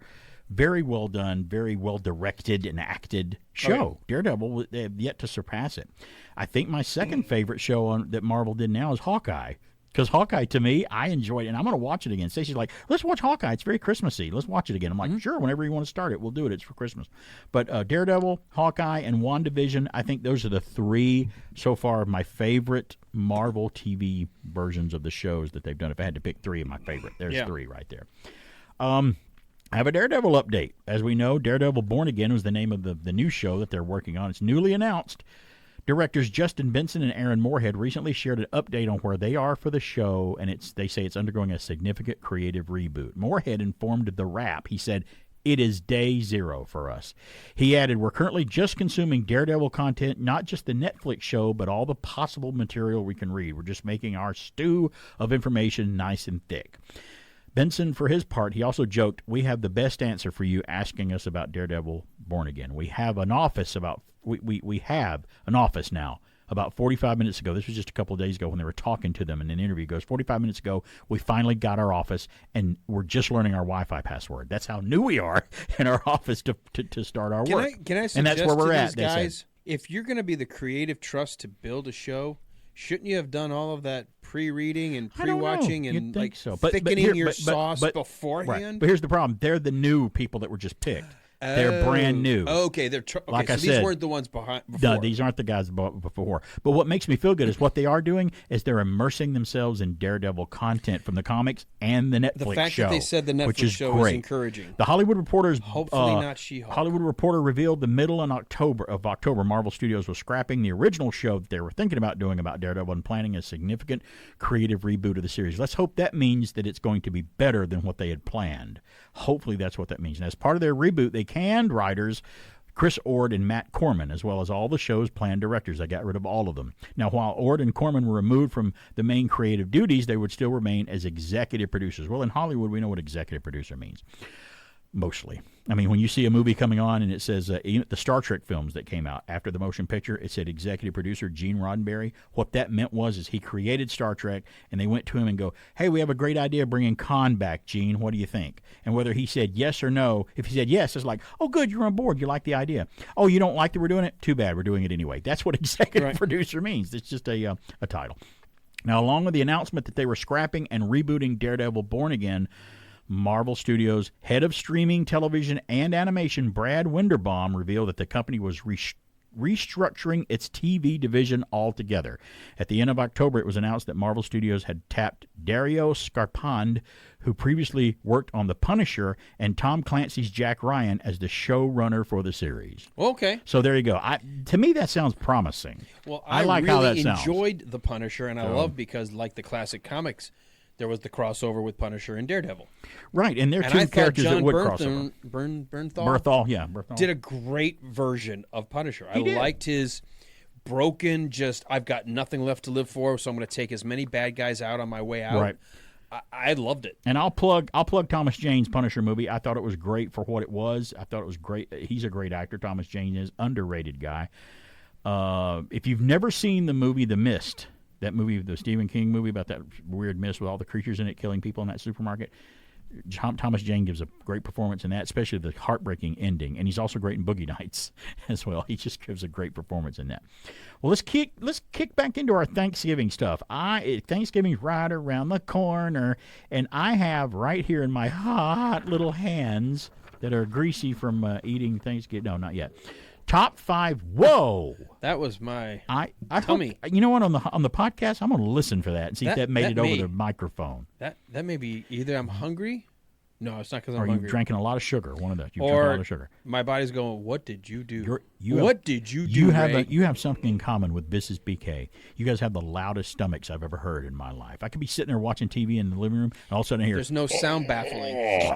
very well done, very well directed and acted show. Oh, yeah. Daredevil, they have yet to surpass it. I think my second favorite show that Marvel did now is Hawkeye. Because Hawkeye, to me, I enjoyed it, and I'm going to watch it again. Stacey's like, let's watch Hawkeye. It's very Christmassy. Let's watch it again. I'm like, sure, whenever you want to start it, we'll do it. It's for Christmas. But Daredevil, Hawkeye, and WandaVision, I think those are the three so far of my favorite Marvel TV versions of the shows that they've done. If I had to pick three of my favorite, there's three right there. I have a Daredevil update. As we know, Daredevil Born Again was the name of the new show that they're working on. It's newly announced. Directors Justin Benson and Aaron Moorhead recently shared an update on where they are for the show, and they say it's undergoing a significant creative reboot. Moorhead informed The Wrap, he said, It is day zero for us. He added, we're currently just consuming Daredevil content, not just the Netflix show, but all the possible material we can read. We're just making our stew of information nice and thick. Benson, for his part, he also joked, we have the best answer for you asking us about Daredevil Born Again. We have an office we have an office now. About 45 minutes ago, this was just a couple of days ago when they were talking to them in an interview, goes 45 minutes ago, we finally got our office, and we're just learning our Wi-Fi password. That's how new we are in our office to start our work. Can I suggest and that's where we're to at, these guys, if you're going to be the creative trust to build a show, shouldn't you have done all of that pre-reading and pre-watching and like so. But thickening your sauce beforehand? Right. But here's the problem. They're the new people that were just picked. They're brand new. Okay, like so I these said, weren't the ones before. No, these aren't the guys before. But what makes me feel good is what they are doing is they're immersing themselves in Daredevil content from the comics and the Netflix show. The fact that they said the which Netflix is show great. is encouraging. The Hollywood Reporter's hopefully not She-Hulk. Hollywood Reporter revealed the middle of October, Marvel Studios was scrapping the original show that they were thinking about doing about Daredevil and planning a significant creative reboot of the series. Let's hope that means that it's going to be better than what they had planned. Hopefully that's what that means. And as part of their reboot, they canned writers Chris Ord and Matt Corman, as well as all the show's planned directors. They got rid of all of them. Now, while Ord and Corman were removed from the main creative duties, they would still remain as executive producers. Well, in Hollywood, we know what executive producer means. Mostly. I mean, when you see a movie coming on and it says the Star Trek films that came out after the motion picture, it said executive producer Gene Roddenberry. What that meant was he created Star Trek, and they went to him and go, hey, we have a great idea bringing Khan back, Gene. What do you think? And whether he said yes or no, if he said yes, it's like, oh, good, you're on board. You like the idea. Oh, you don't like that we're doing it? Too bad. We're doing it anyway. That's what executive producer means. It's just a title. Now, along with the announcement that they were scrapping and rebooting Daredevil Born Again, Marvel Studios' head of streaming, television, and animation, Brad Winderbaum, revealed that the company was restructuring its TV division altogether. At the end of October, it was announced that Marvel Studios had tapped Dario Scarpand, who previously worked on The Punisher, and Tom Clancy's Jack Ryan as the showrunner for the series. Okay. So there you go. To me, that sounds promising. Well, I like really how that sounds. enjoyed The Punisher, and I love because, like the classic comics, there was the crossover with Punisher and Daredevil. Right, and they're two characters that would cross over. Bernthal did a great version of Punisher. I liked his broken, I've got nothing left to live for, so I'm going to take as many bad guys out on my way out. Right. I loved it. And I'll plug Thomas Jane's Punisher movie. I thought it was great for what it was. I thought it was great. He's a great actor. Thomas Jane is underrated guy. If you've never seen the movie The Mist, that movie, the Stephen King movie about that weird mist with all the creatures in it killing people in that supermarket, Thomas Jane gives a great performance in that, especially the heartbreaking ending. And he's also great in Boogie Nights as well. He just gives a great performance in that. Well, let's kick back into our Thanksgiving stuff. Thanksgiving's right around the corner, and I have right here in my hot little hands that are greasy from eating Thanksgiving. No, not yet. Top 5. Whoa! That was my tummy. You know what? On the podcast, I'm going to listen for that and see if that made it over the microphone. That may be either I'm hungry. No, it's not because I'm hungry. Or you drinking a lot of sugar. One of those. You drank a lot of sugar. My body's going, what did you do? What did you do, Ray? You have something in common with Mrs. BK. You guys have the loudest stomachs I've ever heard in my life. I could be sitting there watching TV in the living room, and all of a sudden I hear... There's no sound baffling.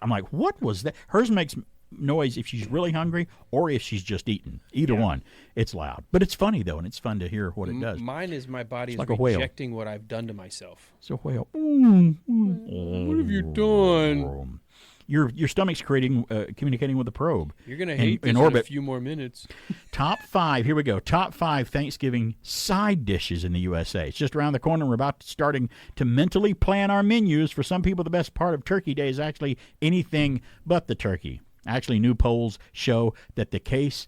I'm like, what was that? Hers makes noise if she's really hungry or if she's just eating. Either one. It's loud. But it's funny, though, and it's fun to hear what it does. Mine is my body like rejecting what I've done to myself. It's a whale. What have you done? Your stomach's communicating with the probe. You're going to hate this in a few more minutes. Top 5. Here we go. Top 5 Thanksgiving side dishes in the USA. It's just around the corner. We're starting to mentally plan our menus. For some people, the best part of Turkey Day is actually anything but the turkey. Actually, new polls show that the case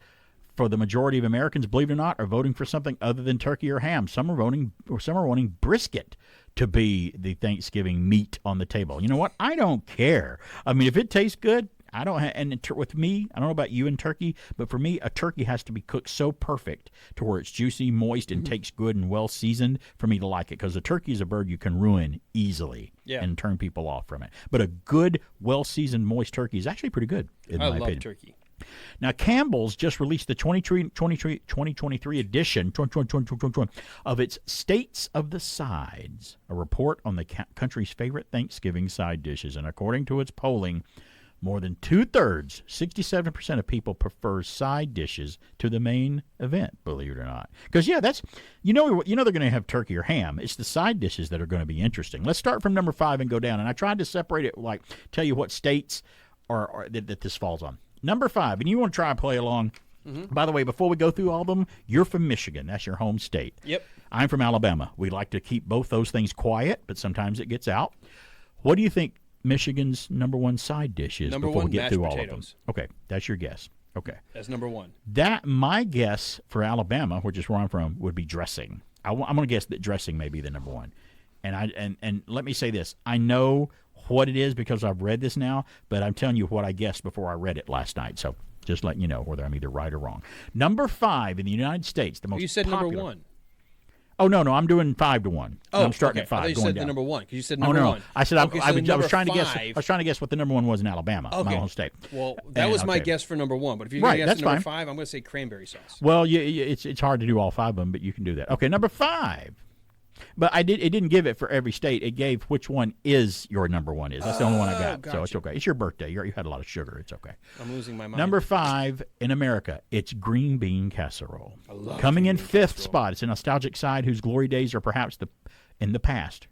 for the majority of Americans, believe it or not, are voting for something other than turkey or ham. Some are wanting brisket to be the Thanksgiving meat on the table. You know what? I don't care. I mean, if it tastes good, I don't. With me, I don't know about you and turkey, but for me, a turkey has to be cooked so perfect to where it's juicy, moist, and tastes good and well seasoned for me to like it. Because a turkey is a bird you can ruin easily and turn people off from it. But a good, well seasoned, moist turkey is actually pretty good. I love turkey. Now, Campbell's just released the 2023 edition of its States of the Sides, a report on the country's favorite Thanksgiving side dishes. And according to its polling, More than 2/3, 67% of people prefer side dishes to the main event, believe it or not. Because, that's, they're going to have turkey or ham. It's the side dishes that are going to be interesting. Let's start from number 5 and go down. And I tried to separate it, tell you what states are that this falls on. Number 5, and you want to try and play along. Mm-hmm. By the way, before we go through all of them, you're from Michigan. That's your home state. Yep. I'm from Alabama. We like to keep both those things quiet, but sometimes it gets out. What do you think Michigan's number 1 side dish is before we get through all of them? Okay, that's your guess. Okay. That's number 1. My guess for Alabama, which is where I'm from, would be dressing. I'm going to guess that dressing may be the number 1. And let me say this. I know what it is because I've read this now, but I'm telling you what I guessed before I read it last night. So just letting you know whether I'm either right or wrong. Number 5 in the United States, the most You said popular. number 1. Oh, no, I'm doing 5 to 1. Oh, I'm starting okay. at 5. I thought you going said down. the number 1 because you said number no. 1. I said okay, I was trying to guess. 5. I was trying to guess what the number 1 was in Alabama, my home state. Well, that was my guess for number 1. But if you're going to guess number 5, I'm going to say cranberry sauce. Well, it's hard to do all 5 of them, but you can do that. Okay, number 5. But it didn't give it for every state. It gave which one is your number 1 is. That's the only one I got. Gotcha. So it's okay. It's your birthday. You had a lot of sugar. It's okay. I'm losing my mind. Number 5 in America, it's green bean casserole. I love Coming in 5th casserole. spot, it's a nostalgic side whose glory days are perhaps in the past.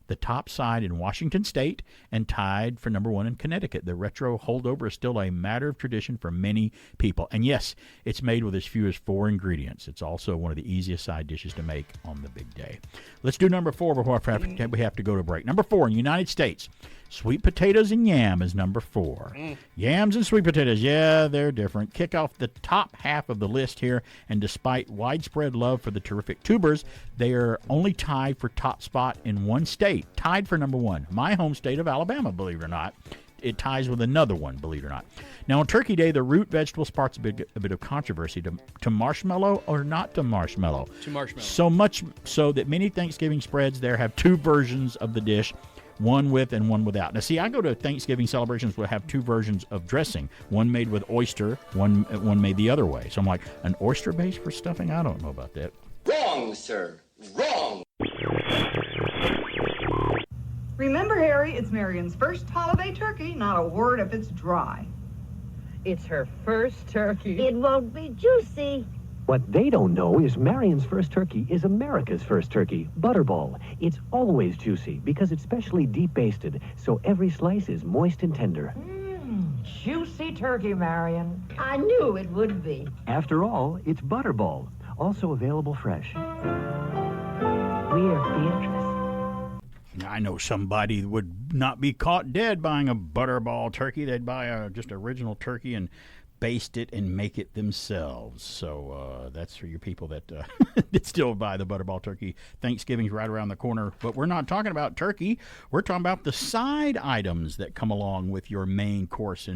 The top side in Washington State and tied for number 1 in Connecticut. The retro holdover is still a matter of tradition for many people. And yes, it's made with as few as 4 ingredients. It's also one of the easiest side dishes to make on the big day. Let's do number 4 before we have to go to break. Number 4 in the United States, sweet potatoes and yam is number 4. Yams and sweet potatoes, they're different. Kick off the top half of the list here, and despite widespread love for the terrific tubers, they are only tied for top spot in one state. Tied for number 1, my home state of Alabama, believe it or not. It ties with another one, believe it or not. Now, on Turkey Day, the root vegetable sparks a bit of controversy to marshmallow or not to marshmallow. To marshmallow. So much so that many Thanksgiving spreads there have 2 versions of the dish, one with and one without. Now, see, I go to Thanksgiving celebrations will have 2 versions of dressing, one made with oyster, one made the other way. So I'm like, an oyster base for stuffing? I don't know about that. Wrong, sir. Wrong. Remember, Harry, it's Marion's first holiday turkey, not a word if it's dry. It's her first turkey. It won't be juicy. What they don't know is Marion's first turkey is America's first turkey, Butterball. It's always juicy because it's specially deep basted, so every slice is moist and tender. Juicy turkey, Marion. I knew it would be. After all, it's Butterball, also available fresh. We're Beatrice. I know somebody would not be caught dead buying a Butterball turkey. They'd buy just original turkey and baste it and make it themselves. So that's for your people that still buy the Butterball turkey. Thanksgiving's right around the corner, but we're not talking about turkey. We're talking about the side items that come along with your main course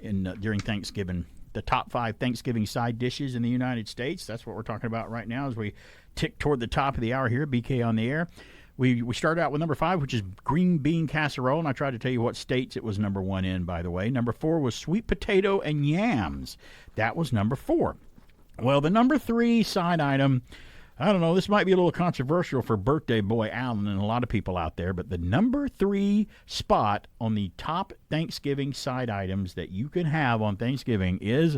during Thanksgiving. The top 5 Thanksgiving side dishes in the United States. That's what we're talking about right now as we tick toward the top of the hour here. BK on the air. We started out with number 5, which is green bean casserole, and I tried to tell you what states it was number 1 in, by the way. Number 4 was sweet potato and yams. That was number 4. Well, the number 3 side item, I don't know, this might be a little controversial for birthday boy Alan and a lot of people out there, but the number 3 spot on the top Thanksgiving side items that you can have on Thanksgiving is,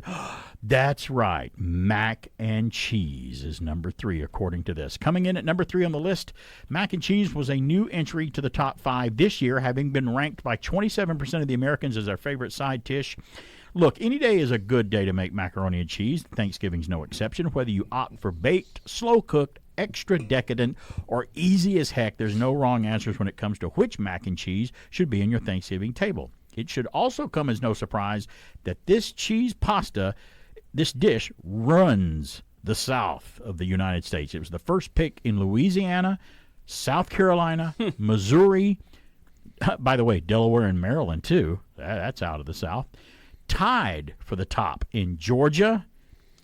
that's right, mac and cheese is number 3 according to this. Coming in at number 3 on the list, mac and cheese was a new entry to the top 5 this year, having been ranked by 27% of the Americans as their favorite side dish. Look, any day is a good day to make macaroni and cheese. Thanksgiving's no exception. Whether you opt for baked, slow-cooked, extra decadent, or easy as heck, there's no wrong answers when it comes to which mac and cheese should be in your Thanksgiving table. It should also come as no surprise that this cheese pasta, this dish, runs the South of the United States. It was the first pick in Louisiana, South Carolina, Missouri, by the way, Delaware and Maryland, too. That's out of the South. Tied for the top in Georgia,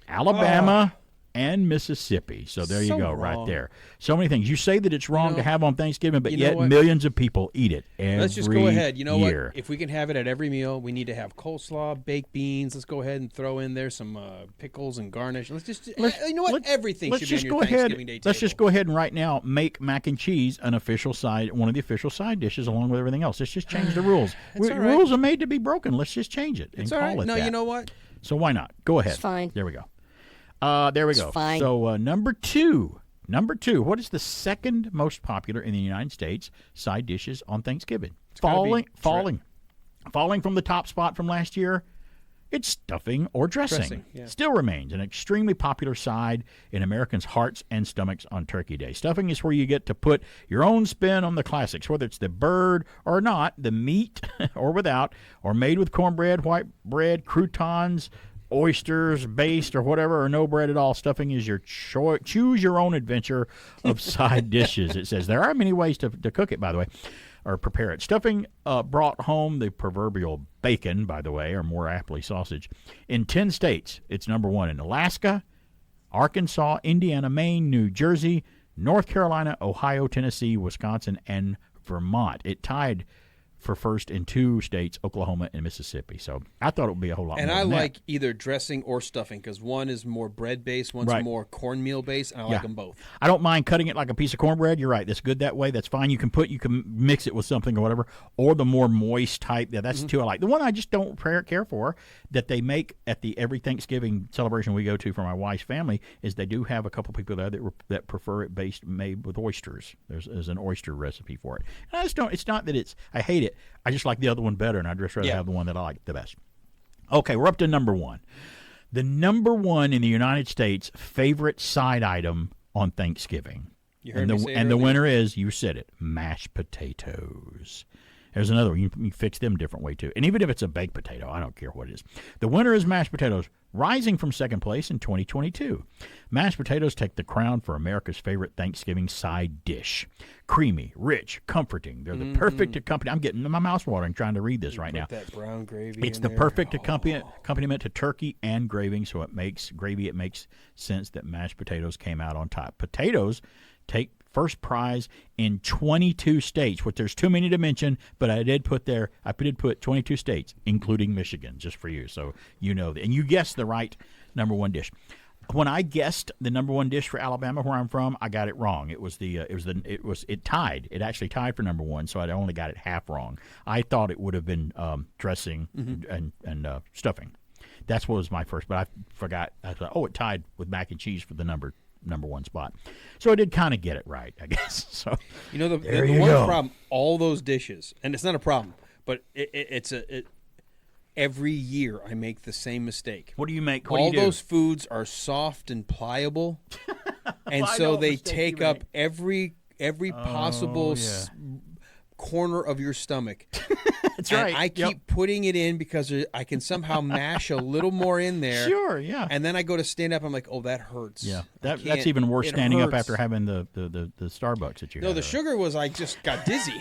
Alabama, and Mississippi. So there you So go, right wrong. there. So many things. You say that it's wrong to have on Thanksgiving, but you know yet what? millions of people eat it every Let's just go ahead. You know year. what? If we can have it at every meal, we need to have coleslaw, baked beans. Let's go ahead and throw in there some pickles and garnish. Let's just, you know what? Everything Let's should be just on go your ahead. Thanksgiving Day table. Let's just go ahead and right now make mac and cheese an official side, one of the official side dishes, along with everything else. Let's just change the rules. It's all right. Rules are made to be broken. Let's just change it and It's call all right. it No, that. you know what? So why not? Go ahead. It's fine. There we go. There we It's go. fine. So number two. What is the second most popular in the United States side dishes on Thanksgiving? gotta be Falling from the top spot from last year. It's stuffing or dressing. Dressing, yeah. Still remains an extremely popular side in Americans' hearts and stomachs on Turkey Day. Stuffing is where you get to put your own spin on the classics, whether it's the bird or not, the meat or without, or made with cornbread, white bread, croutons, oysters, based, or whatever, or no bread at all. Stuffing is your choose your own adventure of side dishes. It says there are many ways to cook it, by the way, or prepare it. Stuffing brought home the proverbial bacon, by the way, or more aptly sausage. In 10 states, it's number one in Alaska, Arkansas, Indiana, Maine, New Jersey, North Carolina, Ohio, Tennessee, Wisconsin, and Vermont. It tied for first in 2 states, Oklahoma and Mississippi. So I thought it would be a whole lot And more I than that. like either dressing or stuffing because one is more bread-based, one's Right. more cornmeal-based, and I like them both. I don't mind cutting it like a piece of cornbread. You're right. That's good that way. That's fine. You can mix it with something or whatever, or the more moist type. Yeah, that's the two I like. The one I just don't care for that they make at every Thanksgiving celebration we go to for my wife's family is they do have a couple people there that prefer it made with oysters. There's an oyster recipe for it. And I just don't. It's not that I hate it. I just like the other one better, and I'd just rather have the one that I like the best. Okay, we're up to number one. The number one in the United States favorite side item on Thanksgiving. You heard me say it and the earlier. winner is, you said it, mashed potatoes. There's another one. You can fix them a different way, too. And even if it's a baked potato, I don't care what it is. The winner is mashed potatoes, rising from second place in 2022. Mashed potatoes take the crown for America's favorite Thanksgiving side dish. Creamy, rich, comforting. They're the perfect accompaniment. I'm getting my mouth watering trying to read this right now. That brown gravy It's in the there. perfect accompaniment to turkey and gravy, so it makes sense that mashed potatoes came out on top. Potatoes take first prize in 22 states, which there's too many to mention, but I did put 22 states, including Michigan, just for you, so you know that. And you guessed the right number one dish. When I guessed the number one dish for Alabama, where I'm from, I got it wrong. It tied. It actually tied for number one, so I only got it half wrong. I thought it would have been dressing and stuffing. That's what was my first, but I forgot. I thought, it tied with mac and cheese for the number one spot. So I did kind of get it right, I guess. So You know, the there one go. problem, all those dishes, and it's not a problem, but every year I make the same mistake. What do you make? All those foods are soft and pliable, and I know so what they mistake take you up make. every possible corner of your stomach. That's And right. I keep putting it in because I can somehow mash a little more in there. Sure, yeah. And then I go to stand up. I'm like, oh, that hurts. Yeah, I that's can't- even worse it standing up hurts. after having the Starbucks that you No, had. the sugar was I just got dizzy. I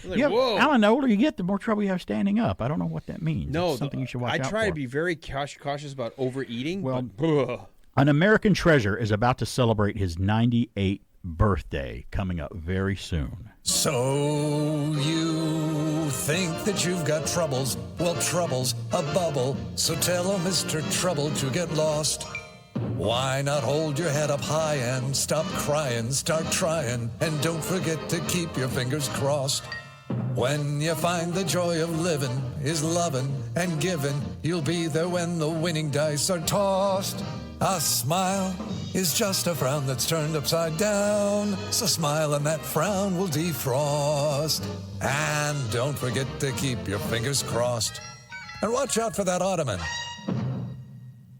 was like, Yeah, whoa. Alan, the older you get, the more trouble you have standing up. I don't know what that means. No, It's something you should watch I out try for. to be very cautious about overeating. Well, but, An American treasure is about to celebrate his 98th birthday coming up very soon. So you think that you've got troubles? Well, trouble's a bubble. So tell Mr. Trouble to get lost. Why not hold your head up high and stop crying, start trying, and don't forget to keep your fingers crossed. When you find the joy of living is loving and giving, you'll be there when the winning dice are tossed. A smile is just a frown that's turned upside down. So smile and that frown will defrost. And don't forget to keep your fingers crossed. And watch out for that ottoman.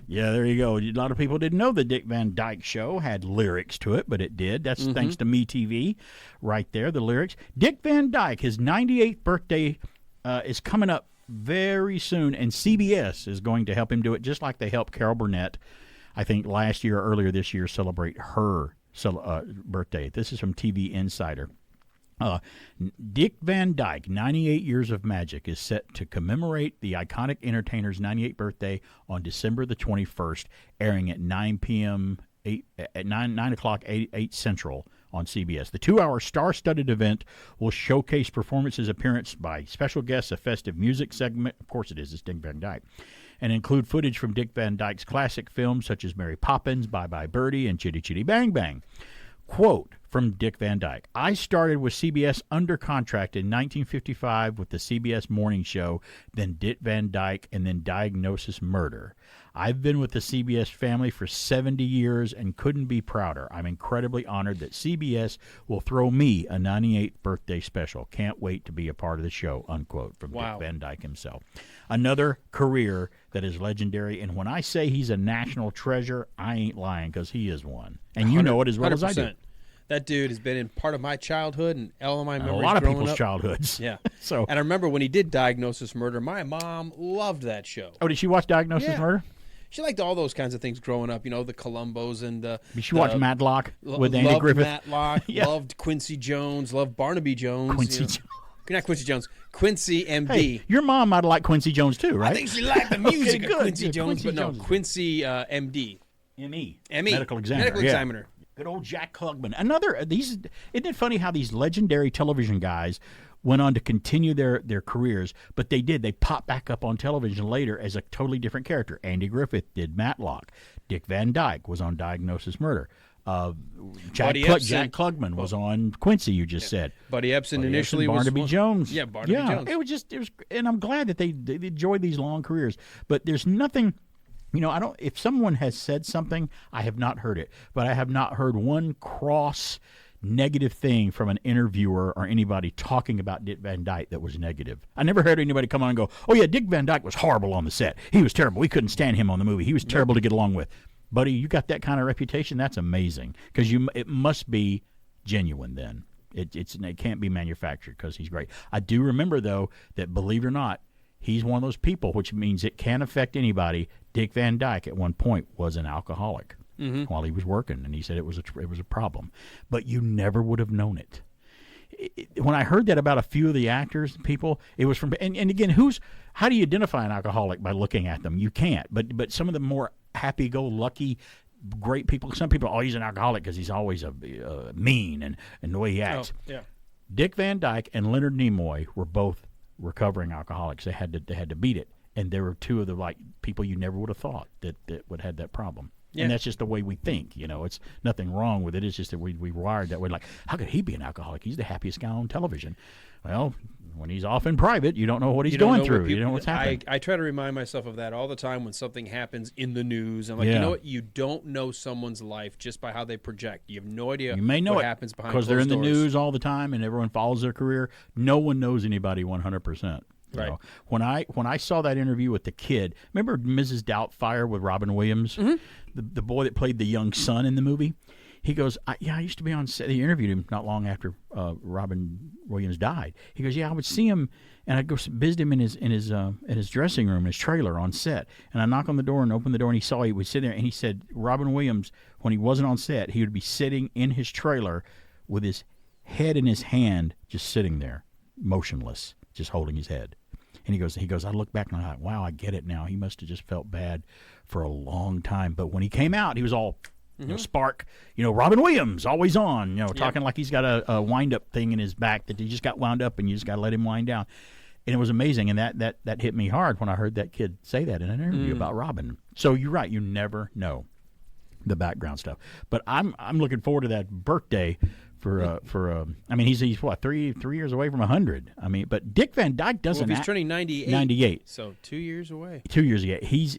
Yeah, there you go. A lot of people didn't know the Dick Van Dyke Show had lyrics to it, but it did. That's thanks to MeTV right there, the lyrics. Dick Van Dyke, his 98th birthday is coming up very soon, and CBS is going to help him do it, just like they helped Carol Burnett, I think, last year or earlier this year, celebrate her birthday. This is from TV Insider. Dick Van Dyke, 98 Years of Magic, is set to commemorate the iconic entertainer's 98th birthday on December the 21st, airing at 9 p.m. 9 o'clock, 8 Central on CBS. The 2-hour star-studded event will showcase performances, appearance by special guests, a festive music segment. Of course it is. It's Dick Van Dyke. And include footage from Dick Van Dyke's classic films such as Mary Poppins, Bye Bye Birdie, and Chitty Chitty Bang Bang. Quote from Dick Van Dyke: I started with CBS under contract in 1955 with the CBS Morning Show, then Dick Van Dyke, and then Diagnosis Murder. I've been with the CBS family for 70 years and couldn't be prouder. I'm incredibly honored that CBS will throw me a 98th birthday special. Can't wait to be a part of the show, unquote, from Dick Van Dyke himself. Another career that is legendary, and when I say he's a national treasure, I ain't lying, because he is one. And you know it as well as I do. That dude has been in part of my childhood and all of my memories. A lot of growing people's up. childhoods. Yeah. So, and I remember when he did Diagnosis Murder, my mom loved that show. Oh, did she watch Diagnosis Murder? She liked all those kinds of things growing up, you know, the Columbos and the... Did she watch Matlock with Andy loved Griffith? Matlock, loved Quincy Jones, loved Barnaby Jones. Quincy Jones. Not Quincy Jones, Quincy MD. Hey, your mom might have liked Quincy Jones too, right? I think she liked the music Okay, of Quincy good. Jones, Quincy but no, Jones. Quincy MD. M.E. M.E. Medical examiner. Medical yeah. examiner. Good old Jack Klugman. Isn't it funny how these legendary television guys went on to continue their careers, but they popped back up on television later as a totally different character. Andy Griffith did Matlock. Dick Van Dyke was on Diagnosis Murder. Jack Klugman was on Quincy, you just said. Buddy Epson Buddy initially Epson, was Barnaby Jones. Yeah, Barnaby Jones. It was, and I'm glad that they enjoyed these long careers. But there's nothing, if someone has said something, I have not heard it. But I have not heard one cross negative thing from an interviewer or anybody talking about Dick Van Dyke that was negative. I never heard anybody come on and go, oh yeah, Dick Van Dyke was horrible on the set. He was terrible. We couldn't stand him on the movie. He was terrible to get along with. Buddy, you got that kind of reputation? That's amazing, because it must be genuine then. It can't be manufactured, because he's great. I do remember, though, that, believe it or not, he's one of those people, which means it can affect anybody. Dick Van Dyke at one point was an alcoholic while he was working, and he said it was a problem. But you never would have known it. When I heard that about a few of the actors, people, it was from, and again, how do you identify an alcoholic? By looking at them? You can't. But some of the more happy-go-lucky, great people. Some people, he's an alcoholic because he's always mean and the way he acts. Oh, yeah. Dick Van Dyke and Leonard Nimoy were both recovering alcoholics. They had to beat it, and they were two of the people you never would have thought that would have that problem. Yeah. And that's just the way we think. It's nothing wrong with it. It's just that we wired that way. Like, how could he be an alcoholic? He's the happiest guy on television. Well, when he's off in private, you don't know what he's going through. You don't know what's happening. I try to remind myself of that all the time when something happens in the news. I'm like, you know what? You don't know someone's life just by how they project. You have no idea what happens behind closed doors. Because they're in the news all the time and everyone follows their career. No one knows anybody 100%. Right. When I saw that interview with the kid, remember Mrs. Doubtfire with Robin Williams, the boy that played the young son in the movie? He goes, I used to be on set. They interviewed him not long after Robin Williams died. He goes, I would see him, and I'd go visit him in his dressing room, his trailer on set. And I knock on the door and open the door, and he would sit there, and he said, Robin Williams, when he wasn't on set, he would be sitting in his trailer with his head in his hand, just sitting there, motionless, just holding his head. And he goes, I look back and I'm like, wow, I get it now. He must have just felt bad for a long time. But when he came out, he was all spark, Robin Williams, always on, talking like he's got a wind-up thing in his back that he just got wound up and you just got to let him wind down. And it was amazing, and that hit me hard when I heard that kid say that in an interview about Robin. So you're right, you never know the background stuff. But I'm looking forward to that birthday I mean, he's what, three years away from 100. I mean, but Dick Van Dyke doesn't. Well, he's turning 98. 98. So 2 years away. 2 years away. He's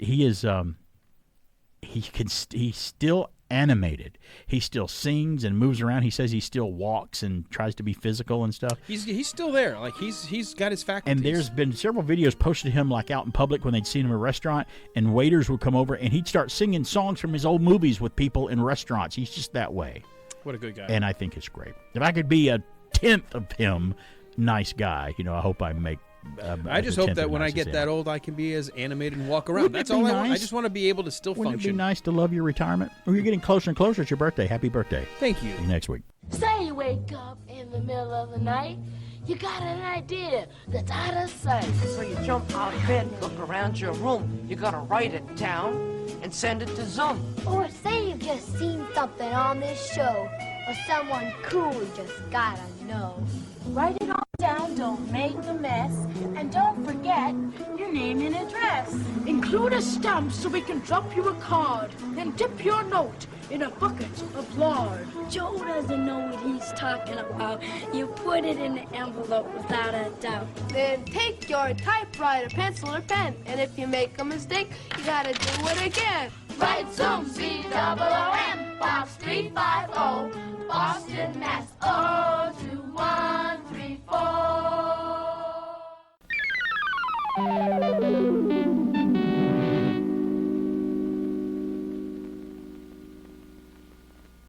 still animated. He still sings and moves around. He says he still walks and tries to be physical and stuff. He's still there. Like he's got his faculties. And there's been several videos posted of him like out in public when they'd seen him in a restaurant, and waiters would come over and he'd start singing songs from his old movies with people in restaurants. He's just that way. What a good guy. And I think it's great. If I could be a tenth of him, nice guy, I hope I make I just hope that when I get that old, I can be as animated and walk around. That's all I want. I just want to be able to still function. Wouldn't it be nice to love your retirement? Well, you're getting closer and closer. It's your birthday. Happy birthday. Thank you. See you next week. Say you wake up in the middle of the night, you got an idea that's out of sight. So you jump out of bed, look around your room. You gotta write it down and send it to Zoom. Or say you just seen something on this show, or someone cool you just gotta know. Write it all down, don't make a mess, and don't forget your name and address. Include a stamp so we can drop you a card, then dip your note in a bucket of lard. Joe doesn't know what he's talking about. You put it in the envelope without a doubt. Then take your typewriter, pencil, or pen, and if you make a mistake, you gotta do it again. Write Zoom, Z-O-O-M, Box 350, Boston, Mass. 02134.